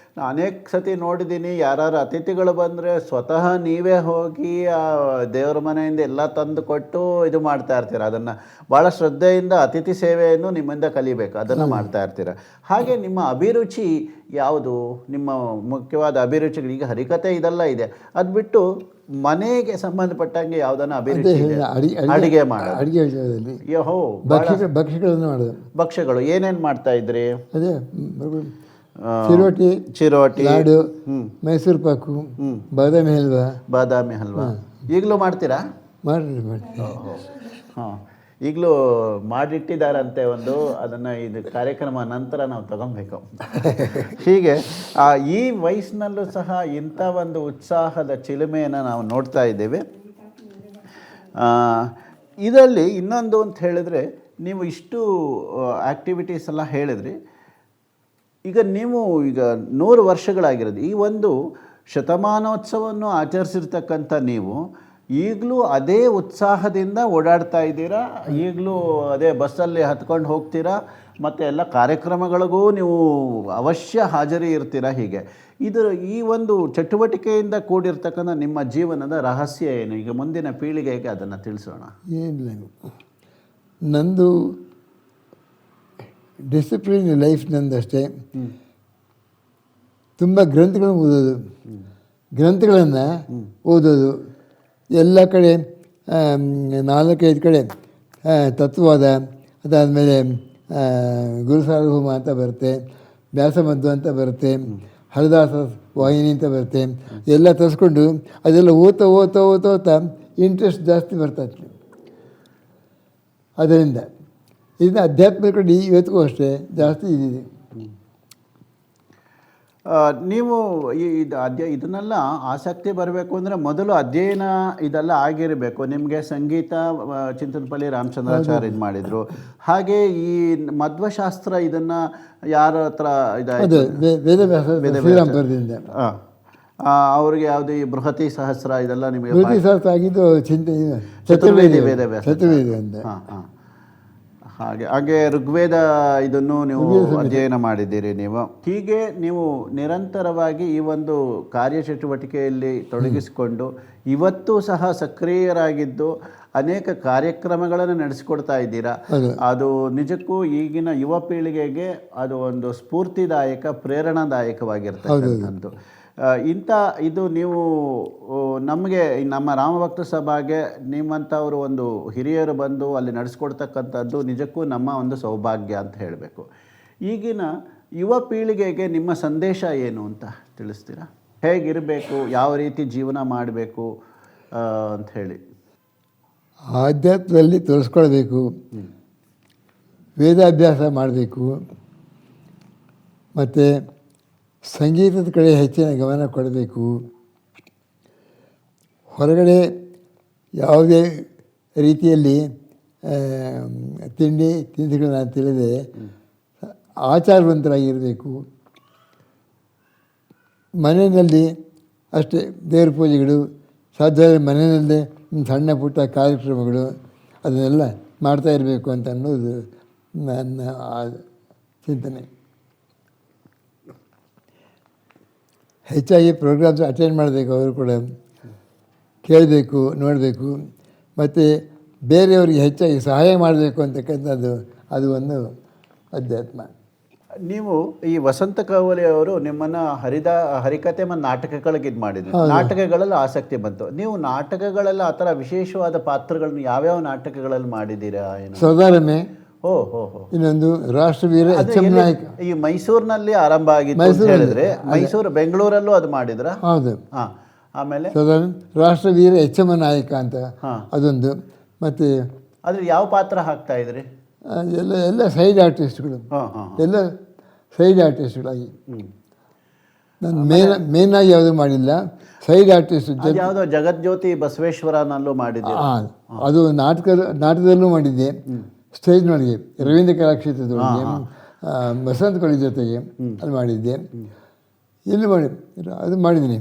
ಅನೇಕ ಸತಿ ನೋಡಿದ್ದೀನಿ, ಯಾರು ಅತಿಥಿಗಳು ಬಂದರೆ ಸ್ವತಃ ನೀವೇ ಹೋಗಿ ಆ ದೇವರ ಮನೆಯಿಂದ ಎಲ್ಲ ತಂದು ಕೊಟ್ಟು ಇದು ಮಾಡ್ತಾ ಇರ್ತೀರ. ಅದನ್ನು ಭಾಳ ಶ್ರದ್ಧೆಯಿಂದ ಅತಿಥಿ ಸೇವೆಯನ್ನು ನಿಮ್ಮಿಂದ ಕಲಿಬೇಕು, ಅದನ್ನು ಮಾಡ್ತಾ ಇರ್ತೀರ. ಹಾಗೆ ನಿಮ್ಮ ಅಭಿರುಚಿ ಯಾವುದು? ನಿಮ್ಮ ಮುಖ್ಯವಾದ ಅಭಿರುಚಿಗಳು, ಈಗ ಹರಿಕಥೆ ಇದೆಲ್ಲ ಇದೆ, ಅದು ಬಿಟ್ಟು ಮನೆಗೆ ಸಂಬಂಧಪಟ್ಟಂಗೆ ಯಾವುದನ್ನ ಅಭಿರುಚಿ ಇದೆ? ಅಡಿಗೆ ಮಾಡೋದು. ಅಡಿಗೆ ವಿಷಯದಲ್ಲಿ ಯಹೋ ಭಕ್ಷ್ಯಗಳನ್ನು ಮಾಡೋದು. ಭಕ್ಷ್ಯಗಳು ಏನೇನು ಮಾಡ್ತಾ ಇದ್ರಿ? ಅದೇ ಚಿರೋಟಿ, ಲಾಡು, ಮೈಸೂರು ಪಾಕು, ಬಾದಾಮಿ ಹಲ್ವಾ ಈಗಲೂ ಮಾಡ್ತೀರಾ? ಮಾಡ್ರಿ. ಈಗಲೂ ಮಾಡಿಟ್ಟಿದ್ದಾರಂತೆ ಅದನ್ನು ಇದು ಕಾರ್ಯಕ್ರಮ ನಂತರ ನಾವು ತಗೊಬೇಕು. ಹೀಗೆ ಈ ವಯಸ್ಸಿನಲ್ಲೂ ಸಹ ಇಂಥ ಒಂದು ಉತ್ಸಾಹದ ಚಿಲುಮೆಯನ್ನು ನಾವು ನೋಡ್ತಾ ಇದ್ದೇವೆ. ಇದರಲ್ಲಿ ಇನ್ನೊಂದು ಅಂತ ಹೇಳಿದ್ರೆ, ನೀವು ಇಷ್ಟು ಆ್ಯಕ್ಟಿವಿಟೀಸ್ ಎಲ್ಲ ಹೇಳಿದ್ರಿ. ಈಗ ನೀವು 100 ವರ್ಷಗಳಾಗಿರೋದು, ಈ ಒಂದು ಶತಮಾನೋತ್ಸವವನ್ನು ಆಚರಿಸಿರ್ತಕ್ಕಂಥ ನೀವು ಈಗಲೂ ಅದೇ ಉತ್ಸಾಹದಿಂದ ಓಡಾಡ್ತಾ ಇದ್ದೀರಾ? ಈಗಲೂ ಅದೇ ಬಸ್ಸಲ್ಲಿ ಹತ್ಕೊಂಡು ಹೋಗ್ತೀರಾ ಮತ್ತು ಎಲ್ಲ ಕಾರ್ಯಕ್ರಮಗಳಿಗೂ ನೀವು ಅವಶ್ಯ ಹಾಜರಿ ಇರ್ತೀರಾ? ಹೀಗೆ ಈ ಒಂದು ಚಟುವಟಿಕೆಯಿಂದ ಕೂಡಿರ್ತಕ್ಕಂಥ ನಿಮ್ಮ ಜೀವನದ ರಹಸ್ಯ ಏನು? ಈಗ ಮುಂದಿನ ಪೀಳಿಗೆಗೆ ಅದನ್ನು ತಿಳಿಸೋಣ. ಏನಿಲ್ಲ, ನಂದು ಡಿಸಿಪ್ಲಿನ್ ಲೈಫ್ ನಂದಷ್ಟೇ. ತುಂಬ ಗ್ರಂಥಗಳನ್ನು ಓದೋದು ಎಲ್ಲ ಕಡೆ, 4-5 ಕಡೆ ತತ್ವವಾದ, ಅದಾದಮೇಲೆ ಗುರುಸಾರ್ವಭೌಮ ಅಂತ ಬರುತ್ತೆ, ವ್ಯಾಸಮಧ್ವ ಅಂತ ಬರುತ್ತೆ, ಹರಿದಾಸ ವಾಹಿನಿ ಅಂತ ಬರುತ್ತೆ, ಎಲ್ಲ ತರಿಸ್ಕೊಂಡು ಅದೆಲ್ಲ ಓದ್ತಾ ಇಂಟ್ರೆಸ್ಟ್ ಜಾಸ್ತಿ ಬರ್ತೈತೆ. ಅದರಿಂದ ಇದನ್ನ ಅಧ್ಯಾತ್ಮ ಕಡೆ ಇವತ್ತಿಗೂ ಅಷ್ಟೇ ಜಾಸ್ತಿ ಇದಿದೆ. ನೀವು ಇದನ್ನೆಲ್ಲ ಆಸಕ್ತಿ ಬರಬೇಕು ಅಂದರೆ ಮೊದಲು ಅಧ್ಯಯನ ಇದೆಲ್ಲ ಆಗಿರಬೇಕು. ನಿಮಗೆ ಸಂಗೀತ ಚಿಂತನಪಲ್ಲಿ ರಾಮಚಂದ್ರಾಚಾರ್ಯ ಇದು ಮಾಡಿದರು. ಹಾಗೆ ಈ ಮಧ್ವಶಾಸ್ತ್ರ ಇದನ್ನು ಯಾರ ಹತ್ರ ವೇದವ್ಯಾಸದಿಂದ ಅವ್ರಿಗೆ ಯಾವುದು ಈ ಬೃಹತಿ ಸಹಸ್ರ ಇದೆಲ್ಲ ನಿಮಗೆ ಸಹಸ್ರ ಆಗಿದ್ದು ಚತುರ್ವೇದಿ ವೇದವ್ಯಾಸ ಅಂತ. ಹಾಗೆ ಋಗ್ವೇದ ಇದನ್ನು ನೀವು ಅಧ್ಯಯನ ಮಾಡಿದ್ದೀರಿ. ಹೀಗೆ ನೀವು ನಿರಂತರವಾಗಿ ಈ ಒಂದು ಕಾರ್ಯಚಟುವಟಿಕೆಯಲ್ಲಿ ತೊಡಗಿಸಿಕೊಂಡು ಇವತ್ತು ಸಹ ಸಕ್ರಿಯರಾಗಿದ್ದು ಅನೇಕ ಕಾರ್ಯಕ್ರಮಗಳನ್ನು ನಡೆಸಿಕೊಡ್ತಾ ಇದ್ದೀರಾ. ಅದು ನಿಜಕ್ಕೂ ಈಗಿನ ಯುವ ಪೀಳಿಗೆಗೆ ಅದು ಒಂದು ಸ್ಫೂರ್ತಿದಾಯಕ, ಪ್ರೇರಣಾದಾಯಕವಾಗಿರ್ತಕ್ಕಂಥದ್ದು. ಇದು ನೀವು ನಮಗೆ ನಮ್ಮ ರಾಮಭಕ್ತ ಸಭಾಗೆ ನಿಮ್ಮಂಥವರು ಒಂದು ಹಿರಿಯರು ಬಂದು ಅಲ್ಲಿ ನಡೆಸ್ಕೊಡ್ತಕ್ಕಂಥದ್ದು ನಿಜಕ್ಕೂ ನಮ್ಮ ಒಂದು ಸೌಭಾಗ್ಯ ಅಂತ ಹೇಳಬೇಕು. ಈಗಿನ ಯುವ ಪೀಳಿಗೆಗೆ ನಿಮ್ಮ ಸಂದೇಶ ಏನು ಅಂತ ತಿಳಿಸ್ತೀರಾ? ಹೇಗಿರಬೇಕು, ಯಾವ ರೀತಿ ಜೀವನ ಮಾಡಬೇಕು ಅಂತ ಹೇಳಿ. ಆಧ್ಯಾತ್ಮದಲ್ಲಿ ತೋರಿಸ್ಕೊಳ್ಬೇಕು, ವೇದಾಭ್ಯಾಸ ಮಾಡಬೇಕು, ಮತ್ತು ಸಂಗೀತದ ಕಡೆ ಹೆಚ್ಚಿನ ಗಮನ ಕೊಡಬೇಕು. ಹೊರಗಡೆ ಯಾವುದೇ ರೀತಿಯಲ್ಲಿ ತಿಂಡಿಗಳನ್ನು ತಿಳಿದೆ ಆಚಾರವಂತರಾಗಿರಬೇಕು. ಮನೆಯಲ್ಲಿ ಅಷ್ಟೇ ದೇವ್ರ ಪೂಜೆಗಳು, ಸಾಧ್ಯವಾದರೆ ಮನೆಯಲ್ಲೇ ಸಣ್ಣ ಪುಟ್ಟ ಕಾರ್ಯಕ್ರಮಗಳು ಅದನ್ನೆಲ್ಲ ಮಾಡ್ತಾ ಇರಬೇಕು ಅಂತ ಅನ್ನೋದು ನನ್ನ ಚಿಂತನೆ. ಹೆಚ್ಚಾಗಿ ಪ್ರೋಗ್ರಾಮ್ಸ್ ಅಟೆಂಡ್ ಮಾಡಬೇಕು, ಅವರು ಕೂಡ ಕೇಳಬೇಕು, ನೋಡಬೇಕು, ಮತ್ತು ಬೇರೆಯವರಿಗೆ ಹೆಚ್ಚಾಗಿ ಸಹಾಯ ಮಾಡಬೇಕು ಅಂತಕ್ಕಂಥದ್ದು ಅದು ಒಂದು ಅಧ್ಯಾತ್ಮ. ನೀವು ಈ ವಸಂತ ಕವಲಿ ಅವರು ನಿಮ್ಮನ್ನು ಹರಿಕಥೆ ಮತ್ತು ನಾಟಕಗಳಿಗೆ ಇದು ಮಾಡಿದ್ರು. ನಾಟಕಗಳಲ್ಲಿ ಆಸಕ್ತಿ ಬಂತು. ನೀವು ನಾಟಕಗಳೆಲ್ಲ ಆ ಥರ ವಿಶೇಷವಾದ ಪಾತ್ರಗಳನ್ನು ಯಾವ್ಯಾವ ನಾಟಕಗಳಲ್ಲಿ ಮಾಡಿದ್ದೀರಾ? ಏನು ಸೌದಾರಮೆ. ಹೋ ಹೋ ಹೋ. ಇನ್ನೊಂದು ರಾಷ್ಟ್ರವೀರ ಎಚ್ ಎಂ ನಾಯಕ. ಈ ಮೈಸೂರಿನಲ್ಲಿ ಆರಂಭ ಆಗಿತ್ತು ಅಂತ ಹೇಳಿದ್ರೆ, ಮೈಸೂರು ಬೆಂಗಳೂರಲ್ಲೂ ಅದು ಮಾಡಿದ್ರ? ಹೌದು. ಹಾಂ. ಆಮೇಲೆ ರಾಷ್ಟ್ರವೀರ ಎಚ್ ಎಂ ನಾಯಕ ಅಂತ ಅದೊಂದು. ಮತ್ತು ಅದ್ರ ಯಾವ ಪಾತ್ರ ಹಾಕ್ತಾ ಇದ್ರಿ? ಎಲ್ಲ ಎಲ್ಲ ಸೈಡ್ ಆರ್ಟಿಸ್ಟ್ಗಳು, ಎಲ್ಲ ಸೈಡ್ ಆರ್ಟಿಸ್ಟ್ಗಳಾಗಿ. ನಾನು ಮೇನಾಗಿ ಯಾವುದೂ ಮಾಡಿಲ್ಲ, ಸೈಡ್ ಆರ್ಟಿಸ್ಟ್. ಯಾವುದೋ ಜಗಜ್ಯೋತಿ ಬಸವೇಶ್ವರನಲ್ಲೂ ಮಾಡಿದ್ದೆ. ಅದು ನಾಟಕದಲ್ಲೂ ಮಾಡಿದ್ದೆ, ಸ್ಟೇಜ್ನೊಳಗೆ ರವೀಂದ್ರ ಕಲಾಕ್ಷೇತ್ರದೊಳಗೆ, ಬಸಂತ ಕೊಳಿ ಜೊತೆಗೆ ಅದು ಮಾಡಿದ್ದೆ. ಇಲ್ಲಿ ಮಾಡಿ ಅದು ಮಾಡಿದ್ದೀನಿ.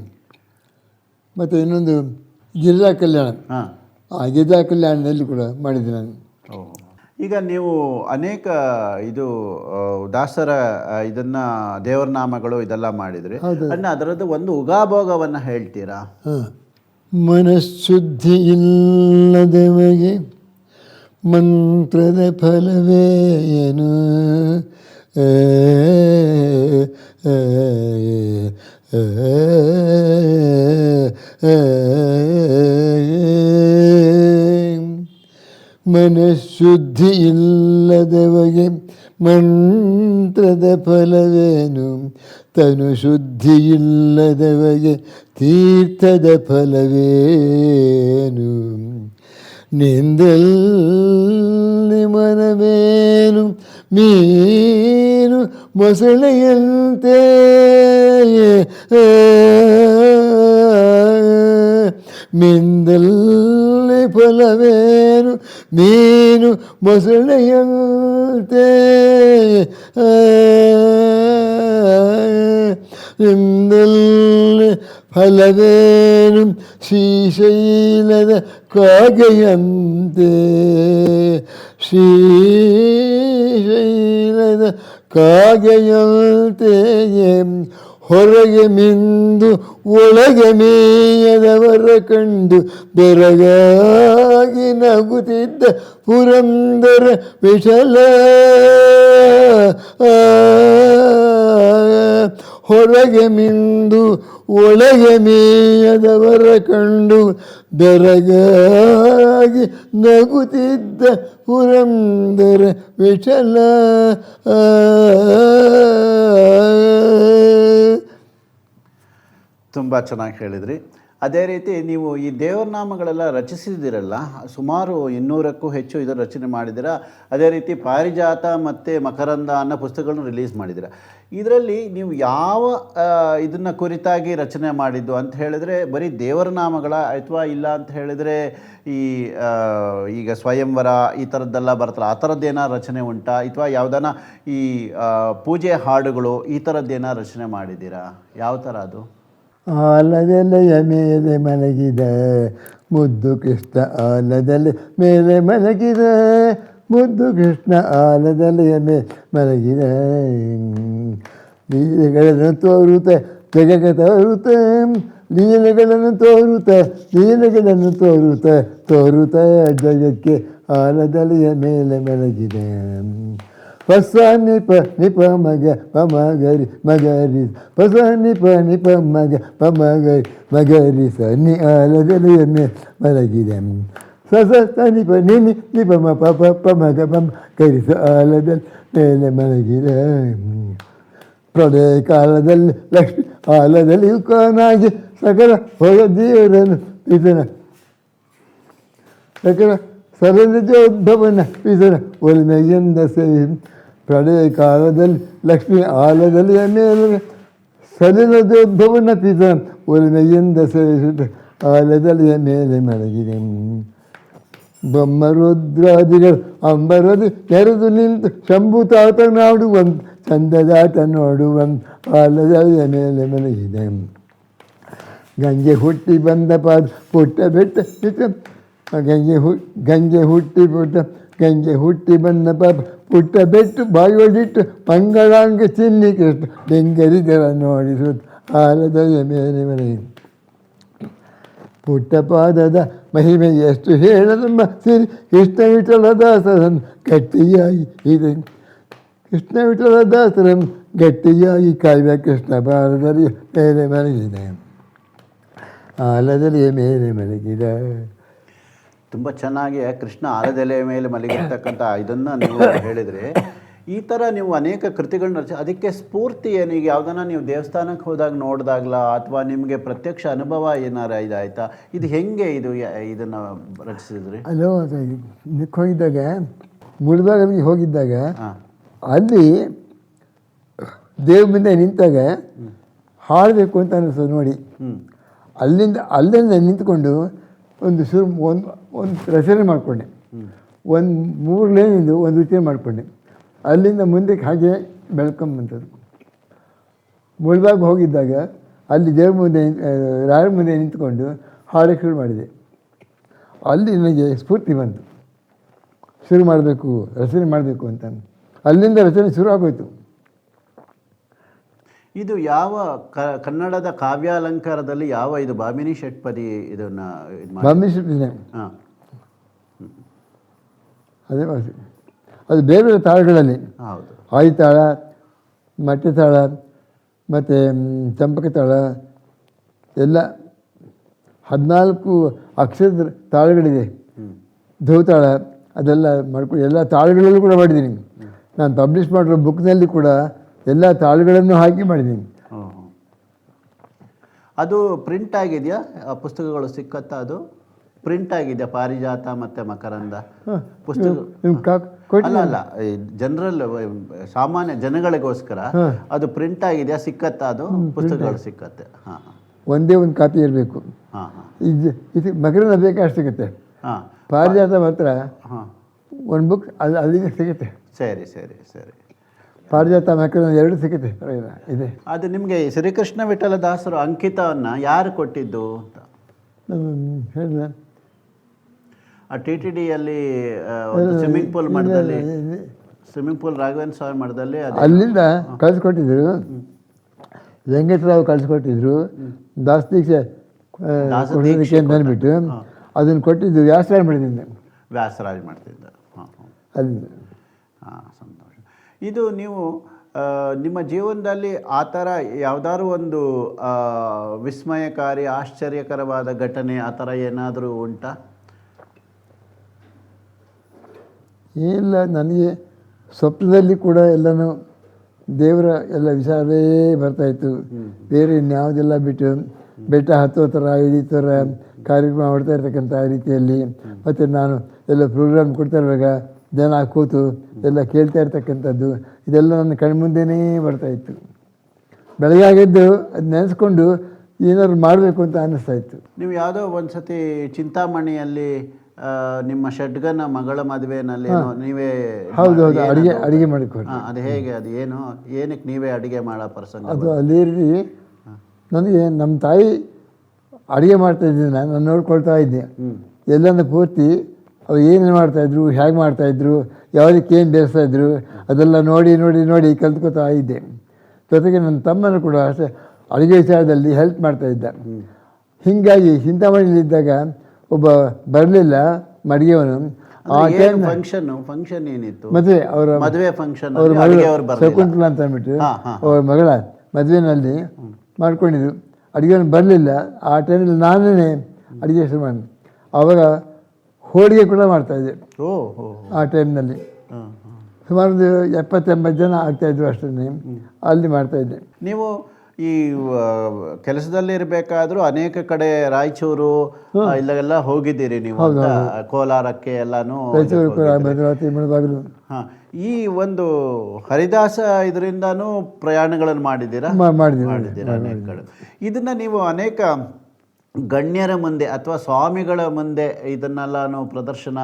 ಮತ್ತು ಇನ್ನೊಂದು ಗಿರಿಜಾ ಕಲ್ಯಾಣ, ಗಿರಿಜಾ ಕಲ್ಯಾಣದಲ್ಲಿ ಕೂಡ ಮಾಡಿದ್ದೆ ನಾನು. ಈಗ ನೀವು ಅನೇಕ ಇದು ದಾಸರ ಇದನ್ನ ದೇವರ ನಾಮಗಳು ಇದೆಲ್ಲ ಮಾಡಿದ್ರಿ, ಅದರದ್ದು ಒಂದು ಉಗಾಭೋಗವನ್ನು ಹೇಳ್ತೀರಾ? ಮನಃಶುದ್ಧಿ ಇಲ್ಲದವಗೆ ಮಂತ್ರದ ಫಲವೇನು, ಮನಃಶುದ್ಧಿ ಇಲ್ಲದವಗೆ ಮಂತ್ರದ ಫಲವೇನು, ತನು ಶುದ್ಧಿ ಇಲ್ಲದವಗೆ ತೀರ್ಥದ ಫಲವೇನು, ನಿಂದಲ್ಲಿ ಮನವೇನು ಮೀನು ಮೊಸಳೆಯಂತೆ, ಮಿಂದಲ್ಲಿ ಫಲವೇನು ಮೀನು ಮೊಸಳೆಯಂತೆ, ಮಿಂದಲ್ಲಿ ಫಲವೇನು ಶ್ರೀಶೈಲದ ಕಾಗೆಯಂತೆ, ಶ್ರೀಶೈಲದ ಕಾಗೆಯಂತೆ, ಹೊರಗೆ ಮಿಂದು ಒಳಗೆ ಮೇಯದವರ ಕಂಡು ಬೆರಗಾಗಿ ನಗುತ್ತಿದ್ದ ಪುರಂದರ ವಿಠಲ, ಹೊರಗೆ ಮಿಂದು ಒಳಗೆ ಮೇಯದವರ ಕಂಡು ಬೆರಗಾಗಿ ನಗುತ್ತಿದ್ದ ಪುರಂದರ ವಿಠಲ. ತುಂಬ ಚೆನ್ನಾಗಿ ಹೇಳಿದ್ರಿ. ಅದೇ ರೀತಿ ನೀವು ಈ ದೇವರ ನಾಮಗಳೆಲ್ಲ ರಚಿಸಿದಿರಲ್ಲ, ಸುಮಾರು 200ಕ್ಕೂ ಹೆಚ್ಚು ಇದನ್ನು ರಚನೆ ಮಾಡಿದ್ದೀರಾ. ಅದೇ ರೀತಿ ಪಾರಿಜಾತ ಮತ್ತು ಮಕರಂದ ಅನ್ನೋ ಪುಸ್ತಕಗಳನ್ನು ರಿಲೀಸ್ ಮಾಡಿದ್ದೀರಾ. ಇದರಲ್ಲಿ ನೀವು ಯಾವ ಇದನ್ನು ಕುರಿತಾಗಿ ರಚನೆ ಮಾಡಿದ್ದು ಅಂತ ಹೇಳಿದರೆ, ಬರೀ ದೇವರ ನಾಮಗಳ ಅಥವಾ ಇಲ್ಲ ಅಂತ ಹೇಳಿದರೆ ಈಗ ಸ್ವಯಂವರ ಈ ಥರದ್ದೆಲ್ಲ ಬರ್ತಲ್ಲ, ಆ ಥರದ್ದೇನೋ ರಚನೆ ಉಂಟಾ, ಅಥವಾ ಯಾವುದನ್ನ ಈ ಪೂಜೆ ಹಾಡುಗಳು ಈ ಥರದ್ದೇನೋ ರಚನೆ ಮಾಡಿದ್ದೀರಾ? ಯಾವ ಥರ ಅದು? ಆಲದೆಲೆಯ ಮೇಲೆ ಮಲಗಿದ ಮುದ್ದು ಕೃಷ್ಣ, ಆಲದೆಲೆ ಮೇಲೆ ಮಲಗಿದ ಮುದ್ದು ಕೃಷ್ಣ, ಆಲದೆಲೆಯ ಮೇಲೆ ಮಲಗಿದ, ಲೀಲೆಗಳನ್ನು ತೋರುತ್ತ ಜಗಕ್ಕೆ ತೋರುತ್ತ, ಲೀಲೆಗಳನ್ನು ತೋರುತ್ತ ಲೀಲೆಗಳನ್ನು ತೋರುತ್ತ ತೋರುತ್ತ ಜಗಕ್ಕೆ ಆಲದೆಲೆಯ ಮೇಲೆ ಮಲಗಿದೆ. ಪಸ ನಿಪ ನಿಪ ಮಗ ಪಮಗರಿ ಮಗರಿ, ಪಸ ನಿಪ ನಿಪ ಮಗ ಪಮಗರಿ ಮಗರಿ, ಸನ್ನಿ ಆಲದೆಲೆಯ ಮೇಲೆ ಮಲಗಿದೆ. ಸಸ ನಿಪ ನಿನಿ ನಿಪ ಮ ಪಪ ಪಮಗ ಪಮ ಕರಿಸ ಆಲದ ಮೇಲೆ ಮಲಗಿದೆ. ಪ್ರಳಯ ಕಾಲದಲ್ಲಿ ಲಕ್ಷ್ಮಿ ಆಲದಲ್ಲಿ ಕಾನಾಗಿ ಸಕಲ ಹೊರ ದೇವರನ್ನು ಪಿತನ, ಸಕಲ ಸರಳಜೋದ್ಭವನ ಪಿತನ ಒಲಿಮೆಯಿಂದ ಸೇರಿ. ಪ್ರಳಯ ಕಾಲದಲ್ಲಿ ಲಕ್ಷ್ಮಿ ಆಲದಲ್ಲಿ ಮೇಲೆ ಸಲಿಲಜೋದ್ಭವನ ಪಿತನ ಒಲಿಮೆಯಿಂದ ಸೇರಿಸಿದ ಆಲದಲ್ಲಿಯ ಮೇಲೆ ಮಲಗಿದೆ. ಬ್ರಹ್ಮರುದ್ರಾದಿಗಳು ಅಂಬರದು ನೆರೆದು ನಿಂತು ಶಂಭುತಾತನಾಡುವಂತ ಚಂದದಾಟ ನೋಡುವಂತ ಆಲದಲ್ಲಿಯ ಮೇಲೆ ಮಲಗಿದೆ. ಗಂಗೆ ಹುಟ್ಟಿ ಬಂದ ಪಾದ ಪುಟ್ಟ ಬೆಟ್ಟ ಗಂಗೆ ಹುಟ್ಟಿ ಬಂದ ಪಾಪ ಪುಟ್ಟ ಬೆಟ್ಟು ಬಾಯೊಡಿಟ್ಟು ಮಂಗಳಾಂಗ ಚಿನ್ನಿ ಕೃಷ್ಣ ಬೆಂಗರಿಗಳ ನೋಡಿಸುತ್ತ ಆಲದಲ್ಲಿಯ ಮೇಲೆ ಮಲಗಿದೆ. ಪುಟ್ಟ ಪಾದದ ಮಹಿಮೆ ಎಷ್ಟು ಹೇಳದಮ್ಮ ಸಿರಿ ಕೃಷ್ಣ ವಿಠಲದಾಸರನ್ನು ಗಟ್ಟಿಯಾಗಿ ಇದೆ, ಕೃಷ್ಣ ವಿಠಲದಾಸರನ್ನು ಗಟ್ಟಿಯಾಗಿ ಕಾಯ್ದ ಕೃಷ್ಣ ಬಾಲದಲ್ಲಿ ಮೇಲೆ ಮಲಗಿದೆ, ಆಲದಲ್ಲಿಯ ಮೇಲೆ ಮಲಗಿದೆ. ತುಂಬ ಚೆನ್ನಾಗಿ ಕೃಷ್ಣ ಆಲದೆಲೆ ಮೇಲೆ ಮಲಗಿರ್ತಕ್ಕಂಥ ಇದನ್ನು ನೀವು ಹೇಳಿದರೆ, ಈ ಥರ ನೀವು ಅನೇಕ ಕೃತಿಗಳನ್ನ ಅದಕ್ಕೆ ಸ್ಫೂರ್ತಿ ಏನು? ಈಗ ಯಾವುದನ್ನ ನೀವು ದೇವಸ್ಥಾನಕ್ಕೆ ಹೋದಾಗ ನೋಡಿದಾಗಲ ಅಥವಾ ನಿಮಗೆ ಪ್ರತ್ಯಕ್ಷ ಅನುಭವ ಏನಾರ ಇದಾಯ್ತಾ? ಇದು ಹೆಂಗೆ ಇದನ್ನು ರಚಿಸಿದ್ರಿ? ಅಲ್ಲೋ ಇದಕ್ಕೆ ಹೋಗಿದ್ದಾಗ ಮುಳ್ಬಾಗಿಲಿಗೆ ಹೋಗಿದ್ದಾಗ ಅಲ್ಲಿ ದೇವ್ರ ಮುಂದೆ ನಿಂತಾಗ ಹಾಡಬೇಕು ಅಂತ ಅನಿಸ್ತದೆ ನೋಡಿ. ಅಲ್ಲಿಂದ ನಿಂತ್ಕೊಂಡು ಒಂದು ರಚನೆ ಮಾಡಿಕೊಂಡೆ. ಒಂದು 3 ಲೈನಿಂದು ಒಂದು ರಚನೆ ಮಾಡಿಕೊಂಡೆ. ಅಲ್ಲಿಂದ ಮುಂದಕ್ಕೆ ಹಾಗೆ ಬೆಳ್ಕೊಂಬಂಥದ್ದು. ಮುಳ್ಬಾಗ್ ಹೋಗಿದ್ದಾಗ ಅಲ್ಲಿ ದೇವ್ರ ಮುಂದೆ ರಾಯರ ಮುಂದೆ ನಿಂತ್ಕೊಂಡು ಹಾಡಕ್ಕೆ ಶುರು ಮಾಡಿದೆ. ಅಲ್ಲಿ ನನಗೆ ಸ್ಫೂರ್ತಿ ಬಂತು, ಶುರು ಮಾಡಬೇಕು, ರಚನೆ ಮಾಡಬೇಕು ಅಂತ. ಅಲ್ಲಿಂದ ರಚನೆ ಶುರು ಆಗೋಯ್ತು. ಇದು ಯಾವ ಕನ್ನಡದ ಕಾವ್ಯಾಲಂಕಾರದಲ್ಲಿ ಯಾವ ಇದು ಭಾಮಿನಿ ಷಟ್ಪದಿ ಇದನ್ನು ಭಾಮಿನಿ ಷಟ್ಪದಿ? ಹಾಂ, ಅದೇ ಅದು ಬೇರೆ ಬೇರೆ ತಾಳಗಳಲ್ಲಿ. ಹೌದು. ಆದಿತಾಳ, ಮಟ್ಟೆ ತಾಳ ಮತ್ತು ಚಂಪಕ ತಾಳ ಎಲ್ಲ 14 ಅಕ್ಷರದ ತಾಳಗಳಿದೆ. ಧೋತಾಳ ಅದೆಲ್ಲ ಮಾಡ್ಕೊಂಡು ಎಲ್ಲ ತಾಳಗಳಲ್ಲೂ ಕೂಡ ಮಾಡಿದ್ದೀನಿ. ನಾನು ಪಬ್ಲಿಷ್ ಮಾಡಿರೋ ಬುಕ್ನಲ್ಲಿ ಕೂಡ ಎಲ್ಲ ತಾಳುಗಳನ್ನು ಹಾಕಿ ಮಾಡಿದ್ದೀನಿ. ಅದು ಪ್ರಿಂಟ್ ಆಗಿದೆಯಾ? ಪುಸ್ತಕಗಳು ಸಿಕ್ಕತ್ತಾ? ಅದು ಪ್ರಿಂಟ್ ಆಗಿದೆಯಾ? ಪಾರಿಜಾತ ಮತ್ತು ಮಕರಂದ ಪುಸ್ತಕ ಅಲ್ಲ, ಜನರಲ್ ಸಾಮಾನ್ಯ ಜನಗಳಿಗೋಸ್ಕರ ಅದು ಪ್ರಿಂಟ್ ಆಗಿದೆಯಾ? ಸಿಕ್ಕತ್ತಾ? ಅದು ಪುಸ್ತಕಗಳು ಸಿಕ್ಕತ್ತೆ? ಹಾಂ, ಒಂದೇ ಒಂದು ಕಾಪಿ ಇರಬೇಕು. ಹಾಂ ಹಾಂ. ಇದು ಮಕರಂದ ಬೇಕಾಷ್ಟು ಸಿಗುತ್ತೆ. ಹಾಂ, ಪಾರಿಜಾತ ಮಾತ್ರ ಹಾಂ ಒಂದು ಬುಕ್ ಅಲ್ಲಿಗೆ ಸಿಗುತ್ತೆ. ಸರಿ ಸರಿ ಸರಿ. ಪಾರಿಜಾತ ಮಕರಂದ 2 ಸಿಗುತ್ತೆ ಇದೆ. ಅದು ನಿಮಗೆ ಶ್ರೀಕೃಷ್ಣ ವಿಠಲ ದಾಸರು ಅಂಕಿತವನ್ನು ಯಾರು ಕೊಟ್ಟಿದ್ದು ಅಂತ ಹೇಳಿದ? ಆ TTDಯಲ್ಲಿ ಸ್ವಿಮ್ಮಿಂಗ್ ಪೂಲ್ ಮಠದಲ್ಲಿ, ಸ್ವಿಮ್ಮಿಂಗ್ ಪೂಲ್ ರಾಘವೇಂದ್ರ ಸ್ವಾಮಿ ಮಠದಲ್ಲಿ ಅಲ್ಲಿಂದ ಕಳಿಸ್ಕೊಟ್ಟಿದ್ರು. ವೆಂಕಟರಾವ್ ಕಳಿಸ್ಕೊಟ್ಟಿದ್ರು. ದಾಸದೀಕ್ಷೆ ಅಂತ ಅಂದ್ಬಿಟ್ಟು ಅದನ್ನು ಕೊಟ್ಟಿದ್ದು ವ್ಯಾಸರಾಜ ಮಠದಿಂದ. ವ್ಯಾಸರಾಜ ಮಠದಿಂದ. ಹಾಂ ಅಲ್ಲಿಂದ. ಹಾಂ, ಸಂತೋಷ. ಇದು ನೀವು ನಿಮ್ಮ ಜೀವನದಲ್ಲಿ ಆ ಥರ ಯಾವುದಾದ್ರು ಒಂದು ವಿಸ್ಮಯಕಾರಿ ಆಶ್ಚರ್ಯಕರವಾದ ಘಟನೆ ಆ ಥರ ಏನಾದರೂ ಉಂಟಾ? ಏನಿಲ್ಲ, ನನಗೆ ಸ್ವಪ್ನದಲ್ಲಿ ಕೂಡ ಎಲ್ಲನೂ ದೇವರ ಎಲ್ಲ ವಿಚಾರವೇ ಬರ್ತಾಯಿತ್ತು. ಬೇರೆ ಇನ್ಯಾವುದೆಲ್ಲ ಬಿಟ್ಟು ಬೆಟ್ಟ ಹತ್ತೋ ಥರ ಇಳಿತೋರ ಕಾರ್ಯಕ್ರಮ ಮಾಡ್ತಾ ಇರ್ತಕ್ಕಂಥ ರೀತಿಯಲ್ಲಿ, ಮತ್ತು ನಾನು ಎಲ್ಲ ಪ್ರೋಗ್ರಾಮ್ ಕೊಡ್ತಾ ಇರುವಾಗ ಜನ ಕೂತು ಎಲ್ಲ ಕೇಳ್ತಾ ಇರ್ತಕ್ಕಂಥದ್ದು ಇದೆಲ್ಲ ನನ್ನ ಕಣ್ಮುಂದೆನೇ ಬರ್ತಾಯಿತ್ತು. ಬೆಳಗಾಗಿದ್ದು ಅದು ನೆನೆಸ್ಕೊಂಡು ಏನಾದ್ರು ಮಾಡಬೇಕು ಅಂತ ಅನ್ನಿಸ್ತಾಯಿತ್ತು. ನೀವು ಯಾವುದೋ ಒಂದು ಸತಿ ಚಿಂತಾಮಣಿಯಲ್ಲಿ ನಿಮ್ಮ ಷಡ್ಗನ ಮಗಳ ಮದುವೆನಲ್ಲಿ ನೀವೇ ಹೌದೌದು ಅಡುಗೆ ಮಾಡಿಕೊಡಿ. ಅದು ಹೇಗೆ? ಅದು ಏನಕ್ಕೆ ನೀವೇ ಅಡುಗೆ ಮಾಡೋ ಪ್ರಸಂಗ? ಅದು ಅಲ್ಲಿ ನನಗೆ ನಮ್ಮ ತಾಯಿ ಅಡುಗೆ ಮಾಡ್ತಾಯಿದ್ದೆ, ನಾನು ನೋಡ್ಕೊಳ್ತಾ ಇದ್ದೆ. ಎಲ್ಲಂದ ಪೂರ್ತಿ ಅವ್ರು ಏನೇನು ಮಾಡ್ತಾಯಿದ್ರು, ಹೇಗೆ ಮಾಡ್ತಾಯಿದ್ರು, ಯಾವುದಕ್ಕೆ ಏನು ಬೇಯಿಸ್ತಾಯಿದ್ರು ಅದೆಲ್ಲ ನೋಡಿ ನೋಡಿ ನೋಡಿ ಕಲ್ತ್ಕೊತಾ ಇದ್ದೆ. ಜೊತೆಗೆ ನನ್ನ ತಮ್ಮನೂ ಕೂಡ ಅಷ್ಟೇ ಅಡುಗೆ ವಿಚಾರದಲ್ಲಿ ಹೆಲ್ಪ್ ಮಾಡ್ತಾಯಿದ್ದ. ಹೀಗಾಗಿ ಚಿಂತಾಮಣಿಯಲ್ಲಿದ್ದಾಗ ಒಬ್ಬ ಬರಲಿಲ್ಲ ಮಡಿಗೆಯವನು. ಆ ಟೈಮ್ ಫಂಕ್ಷನ್ ಏನಿತ್ತು? ಮದುವೆ, ಅವರ ಮದುವೆ ಫಂಕ್ಷನ್. ಅವ್ರ ಮಗಳು ಶಕುಂತಲಾ ಅಂತ ಅಂದ್ಬಿಟ್ಟು ಅವ್ರ ಮಗಳ ಮದುವೆನಲ್ಲಿ ಮಾಡ್ಕೊಂಡಿದ್ರು. ಅಡುಗೆಯನ್ನು ಬರಲಿಲ್ಲ. ಆ ಟೈಮಲ್ಲಿ ನಾನೇ ಅಡುಗೆ ಶುರು ಮಾಡಿದೆ. ಆವಾಗ ಹೋಳಿಗೆ ಕೂಡ ಮಾಡ್ತಾಯಿದ್ದೆ. ಆ ಟೈಮ್ನಲ್ಲಿ ಸುಮಾರು 70-80 ಜನ ಆಗ್ತಾಯಿದ್ರು ಅಷ್ಟೇ. ಅಲ್ಲಿ ಮಾಡ್ತಾಯಿದ್ದೆ. ನೀವು ಈ ಕೆಲಸದಲ್ಲಿ ಇರಬೇಕಾದ್ರೂ ಅನೇಕ ಕಡೆ ರಾಯಚೂರು ಇಲ್ಲೆಲ್ಲ ಹೋಗಿದ್ದೀರಿ ನೀವು, ಕೋಲಾರಕ್ಕೆ ಎಲ್ಲಾನು, ಭದ್ರಾವತಿ, ಮುಳಬಾಗಿಲು. ಹಾಂ, ಈ ಒಂದು ಹರಿದಾಸ ಇದರಿಂದಾನು ಪ್ರಯಾಣಗಳನ್ನು ಮಾಡಿದ್ದೀರಾ? ಮಾಡಿದ್ದೀರಾ ಅನೇಕ ಕಡೆ. ಇದನ್ನ ನೀವು ಅನೇಕ ಗಣ್ಯರ ಮುಂದೆ ಅಥವಾ ಸ್ವಾಮಿಗಳ ಮುಂದೆ ಇದನ್ನೆಲ್ಲಾನು ಪ್ರದರ್ಶನ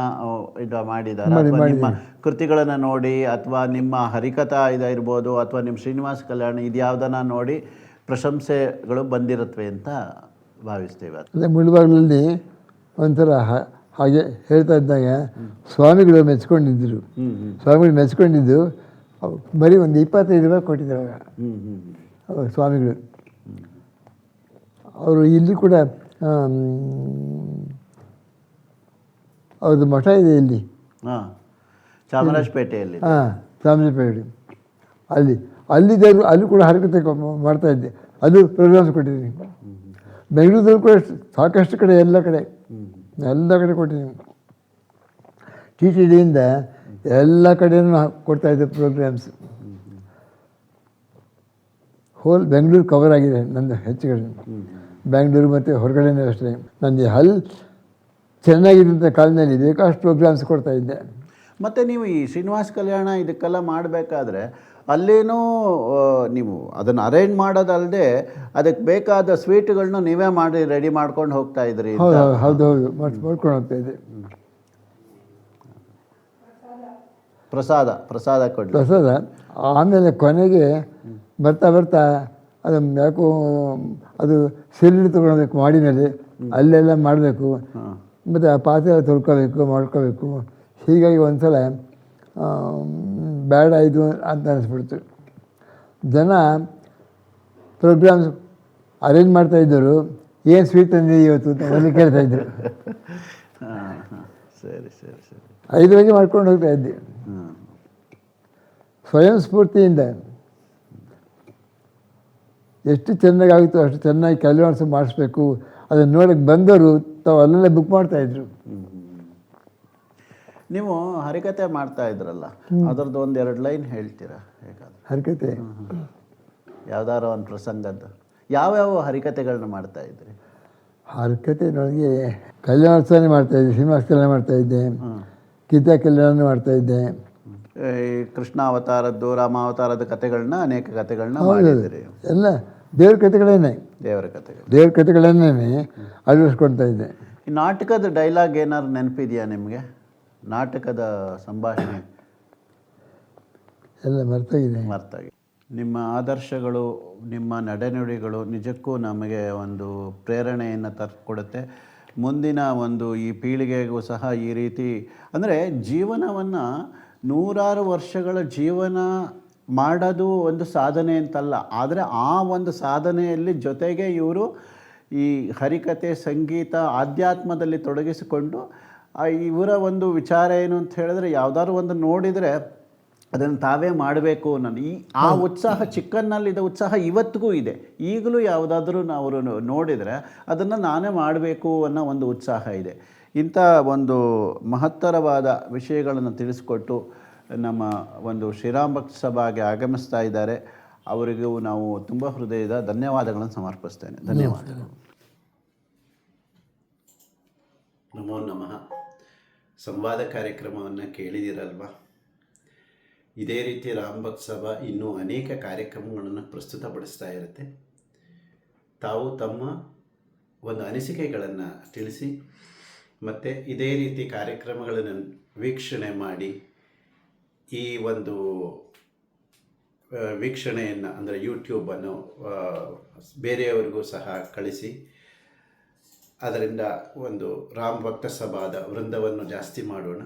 ಮಾಡಿದ್ದಾರೆ? ಅಥವಾ ನಿಮ್ಮ ಕೃತಿಗಳನ್ನು ನೋಡಿ ಅಥವಾ ನಿಮ್ಮ ಹರಿಕಥಾ ಇದಿರ್ಬೋದು ಅಥವಾ ನಿಮ್ಮ ಶ್ರೀನಿವಾಸ ಕಲ್ಯಾಣ ಇದ್ಯಾವುದನ್ನ ನೋಡಿ ಪ್ರಶಂಸೆಗಳು ಬಂದಿರುತ್ತವೆ ಅಂತ ಭಾವಿಸ್ತೇವೆ? ಅದೇ ಮುಳುಬಾಗಿಲಲ್ಲಿ ಒಂಥರ ಹಾಗೆ ಹೇಳ್ತಾ ಇದ್ದಾಗ ಸ್ವಾಮಿಗಳು ಮೆಚ್ಕೊಂಡಿದ್ದರು. ಸ್ವಾಮಿಗಳು ಮೆಚ್ಕೊಂಡಿದ್ದು ಬರೀ ಒಂದು 25 ರೂಪಾಯಿ ಕೊಟ್ಟಿದ್ರು ಅವಾಗ ಸ್ವಾಮಿಗಳು. ಅವರು ಇಲ್ಲಿ ಕೂಡ ಅವ್ರದ್ದು ಮಠ ಇದೆ ಇಲ್ಲಿ. ಚಾಮರಾಜಪೇಟೆಯಲ್ಲಿ. ಚಾಮರಾಜಪೇಟೆ ಅಲ್ಲಿದ್ದರು. ಅಲ್ಲಿ ಕೂಡ ಹರಕತೆ ಮಾಡ್ತಾಯಿದ್ದೆ. ಅದು ಪ್ರೋಗ್ರಾಮ್ಸ್ ಕೊಟ್ಟಿದ್ದೀನಿ. ಬೆಂಗಳೂರಲ್ಲಿ ಕೂಡ ಸಾಕಷ್ಟು ಕಡೆ ಎಲ್ಲ ಕಡೆ ಕೊಟ್ಟಿದ್ದೀನಿ. ಟಿ ಟಿ ಡಿಯಿಂದ ಎಲ್ಲ ಕಡೆಯೂ ಕೊಡ್ತಾಯಿದ್ದೆ ಪ್ರೋಗ್ರಾಮ್ಸ್. ಹೋಲ್ ಬೆಂಗಳೂರು ಕವರ್ ಆಗಿದೆ ನಂದು ಹೆಚ್ಚು ಕಡೆ. ಬೆಂಗಳೂರು ಮತ್ತು ಹೊರಗಡೆನೂ ಅಷ್ಟೇ. ನನಗೆ ಚೆನ್ನಾಗಿದ್ದಂಥ ಕಾಲದಲ್ಲಿ ಬೇಕಾಷ್ಟು ಪ್ರೋಗ್ರಾಮ್ಸ್ ಕೊಡ್ತಾಯಿದ್ದೆ. ಮತ್ತು ನೀವು ಈ ಶ್ರೀನಿವಾಸ ಕಲ್ಯಾಣ ಇದಕ್ಕೆಲ್ಲ ಮಾಡಬೇಕಾದ್ರೆ ಅಲ್ಲೇನೂ ನೀವು ಅದನ್ನು ಅರೇಂಜ್ ಮಾಡೋದಲ್ಲದೆ ಅದಕ್ಕೆ ಬೇಕಾದ ಸ್ವೀಟ್ಗಳನ್ನ ನೀವೇ ಮಾಡಿ ರೆಡಿ ಮಾಡ್ಕೊಂಡು ಹೋಗ್ತಾ ಇದ್ರಿ. ಹೌದು ಮಾಡ್ಕೊಂಡು ಹೋಗ್ತಾಯಿದ್ದೆ. ಪ್ರಸಾದ ಕೊಡಿ. ಆಮೇಲೆ ಕೊನೆಗೆ ಬರ್ತಾ ಅದು ಯಾಕೋ ಅದು ಸಿಲಿಂಡರ್ ತೊಗೊಳ್ಬೇಕು ಮಾಡಿನಲ್ಲಿ, ಅಲ್ಲೆಲ್ಲ ಮಾಡಬೇಕು, ಮತ್ತು ಆ ಪಾತ್ರೆ ತೊಳ್ಕೊಬೇಕು ಮಾಡ್ಕೋಬೇಕು. ಹೀಗಾಗಿ ಒಂದು ಸಲ ಬೇಡ ಇದು ಅಂತ ಅನಿಸ್ಬಿಡ್ತು. ಜನ ಪ್ರೋಗ್ರಾಮ್ಸ್ ಅರೇಂಜ್ ಮಾಡ್ತಾಯಿದ್ದರು, ಏನು ಸ್ವೀಟ್ ತಂದಿದ್ದೀವಿ ಇವತ್ತು ಅಂತ ಮೊದಲು ಕೇಳ್ತಾಯಿದ್ರು. ಸರಿ 5 ಗಂಟೆ ಮಾಡ್ಕೊಂಡು ಹೋಗ್ತಾಯಿದ್ದೆ ಸ್ವಯಂ ಸ್ಫೂರ್ತಿಯಿಂದ. ಎಷ್ಟು ಚೆನ್ನಾಗಾಗುತ್ತೋ ಅಷ್ಟು ಚೆನ್ನಾಗಿ ಕೆಲಸ ಮಾಡಿಸ್ಬೇಕು. ಅದನ್ನು ನೋಡೋಕ್ಕೆ ಬಂದವರು ತಾವು ಅಲ್ಲಲ್ಲೇ ಬುಕ್ ಮಾಡ್ತಾಯಿದ್ರು. ನೀವು ಹರಿಕತೆ ಮಾಡ್ತಾ ಇದ್ರಲ್ಲ, ಅದರದ್ದು 1-2 ಲೈನ್ ಹೇಳ್ತೀರಾ? ಹೇಗಾದ್ರೆ ಹರಿಕತೆ ಯಾವ್ದಾರ ಒಂದು ಪ್ರಸಂಗದ್ದು ಯಾವ್ಯಾವ ಹರಿಕತೆಗಳನ್ನ ಮಾಡ್ತಾ ಇದ್ರಿ? ಹರಿಕತೆ ನನಗೆ ಕಲ್ಯಾಣೋತ್ಸವನೇ ಮಾಡ್ತಾಯಿದ್ದೆ, ಶ್ರೀನಿವಾಸ ಕಲ್ಯಾಣ ಮಾಡ್ತಾಯಿದ್ದೆ, ಗೀತಾ ಕಲ್ಯಾಣ ಮಾಡ್ತಾಯಿದ್ದೆ. ಈ ಕೃಷ್ಣಾವತಾರದ್ದು ರಾಮಾವತಾರದ ಕಥೆಗಳನ್ನ ಅನೇಕ ಕಥೆಗಳನ್ನ ಮಾಡಿದ್ರಿ. ಎಲ್ಲ ದೇವ್ರ ಕಥೆಗಳೇನೆ, ದೇವ್ರ ಕಥೆಗಳನ್ನೇ ಅಳವಡಿಸ್ಕೊಳ್ತಾ ಇದ್ದೆ. ಈ ನಾಟಕದ ಡೈಲಾಗ್ ಏನಾದ್ರು ನೆನಪಿದೆಯಾ ನಿಮಗೆ? ನಾಟಕದ ಸಂಭಾಷಣೆ ಎಲ್ಲ ಮರ್ತಾಗಿದೆ. ನಿಮ್ಮ ಆದರ್ಶಗಳು, ನಿಮ್ಮ ನಡೆನುಡಿಗಳು ನಿಜಕ್ಕೂ ನಮಗೆ ಒಂದು ಪ್ರೇರಣೆಯನ್ನು ತರ್ಕೊಡುತ್ತೆ. ಮುಂದಿನ ಒಂದು ಈ ಪೀಳಿಗೆಗೂ ಸಹ ಈ ರೀತಿ ಅಂದರೆ ಜೀವನವನ್ನು 100 ವರ್ಷಗಳ ಜೀವನ ಮಾಡೋದು ಒಂದು ಸಾಧನೆ ಅಂತಲ್ಲ, ಆದರೆ ಆ ಒಂದು ಸಾಧನೆಯಲ್ಲಿ ಜೊತೆಗೆ ಇವರು ಈ ಹರಿಕತೆ, ಸಂಗೀತ, ಆಧ್ಯಾತ್ಮದಲ್ಲಿ ತೊಡಗಿಸಿಕೊಂಡು ಇವರ ಒಂದು ವಿಚಾರ ಏನು ಅಂತ ಹೇಳಿದ್ರೆ ಯಾವುದಾದ್ರು ಒಂದು ನೋಡಿದರೆ ಅದನ್ನು ತಾವೇ ಮಾಡಬೇಕು ಅನ್ನೋದು ಆ ಉತ್ಸಾಹ, ಚಿಕ್ಕನ್ನಲ್ಲಿದ್ದ ಉತ್ಸಾಹ ಇವತ್ತಿಗೂ ಇದೆ. ಈಗಲೂ ಯಾವುದಾದ್ರೂ ನಾವು ನೋಡಿದರೆ ಅದನ್ನು ನಾನೇ ಮಾಡಬೇಕು ಅನ್ನೋ ಒಂದು ಉತ್ಸಾಹ ಇದೆ. ಇಂಥ ಒಂದು ಮಹತ್ತರವಾದ ವಿಷಯಗಳನ್ನು ತಿಳಿಸ್ಕೊಟ್ಟು ನಮ್ಮ ಒಂದು ಶ್ರೀರಾಮ್ ಭಕ್ತ ಸಭಾಗೆ ಆಗಮಿಸ್ತಾ ಇದ್ದಾರೆ. ಅವರಿಗೂ ನಾವು ತುಂಬ ಹೃದಯದ ಧನ್ಯವಾದಗಳನ್ನು ಸಮರ್ಪಿಸ್ತೇನೆ. ಧನ್ಯವಾದಗಳು. ನಮೋ ನಮಃ. ಸಂವಾದ ಕಾರ್ಯಕ್ರಮವನ್ನು ಕೇಳಿದಿರಲ್ವ? ಇದೇ ರೀತಿ ರಾಮ್ ಭಕ್ತ ಸಭಾ ಇನ್ನೂ ಅನೇಕ ಕಾರ್ಯಕ್ರಮಗಳನ್ನು ಪ್ರಸ್ತುತಪಡಿಸ್ತಾ ಇರುತ್ತೆ. ತಾವು ತಮ್ಮ ಒಂದು ಅನಿಸಿಕೆಗಳನ್ನು ತಿಳಿಸಿ ಮತ್ತು ಇದೇ ರೀತಿ ಕಾರ್ಯಕ್ರಮಗಳನ್ನು ವೀಕ್ಷಣೆ ಮಾಡಿ ಈ ಒಂದು ವೀಕ್ಷಣೆಯನ್ನು ಅಂದರೆ ಯೂಟ್ಯೂಬನ್ನು ಬೇರೆಯವರಿಗೂ ಸಹ ಕಳಿಸಿ ಅದರಿಂದ ಒಂದು ರಾಮ್ ಭಕ್ತ ಸಭಾದ ವೃಂದವನ್ನು ಜಾಸ್ತಿ ಮಾಡೋಣ.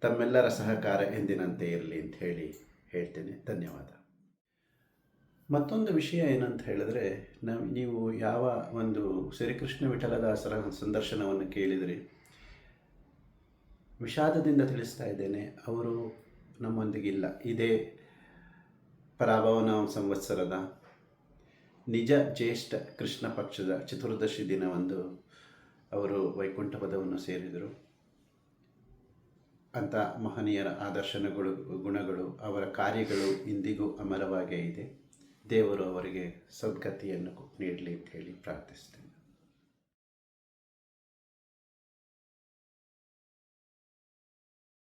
ತಮ್ಮೆಲ್ಲರ ಸಹಕಾರ ಎಂದಿನಂತೆ ಇರಲಿ ಅಂತ ಹೇಳ್ತೇನೆ. ಧನ್ಯವಾದ. ಮತ್ತೊಂದು ವಿಷಯ ಏನಂತ ಹೇಳಿದ್ರೆ, ನೀವು ಯಾವ ಒಂದು ಶ್ರೀಕೃಷ್ಣ ವಿಠಲದಾಸರ ಸಂದರ್ಶನವನ್ನು ಕೇಳಿದ್ರಿ, ವಿಷಾದದಿಂದ ತಿಳಿಸ್ತಾ ಇದ್ದೇನೆ, ಅವರು ನಮ್ಮೊಂದಿಗಿಲ್ಲ. ಇದೇ ಪರಾಭವನ ಸಂವತ್ಸರದ ನಿಜ ಜ್ಯೇಷ್ಠ ಕೃಷ್ಣ ಪಕ್ಷದ ಚತುರ್ದಶಿ ದಿನವಂದು ಅವರು ವೈಕುಂಠ ಪದವನ್ನು ಸೇರಿದರು. ಅಂಥ ಮಹನೀಯರ ಆದರ್ಶನಗಳು, ಗುಣಗಳು, ಅವರ ಕಾರ್ಯಗಳು ಇಂದಿಗೂ ಅಮರವಾಗೇ ಇದೆ. ದೇವರು ಅವರಿಗೆ ಸದ್ಗತಿಯನ್ನು ನೀಡಲಿ ಅಂತ ಹೇಳಿ ಪ್ರಾರ್ಥಿಸ್ತೇನೆ.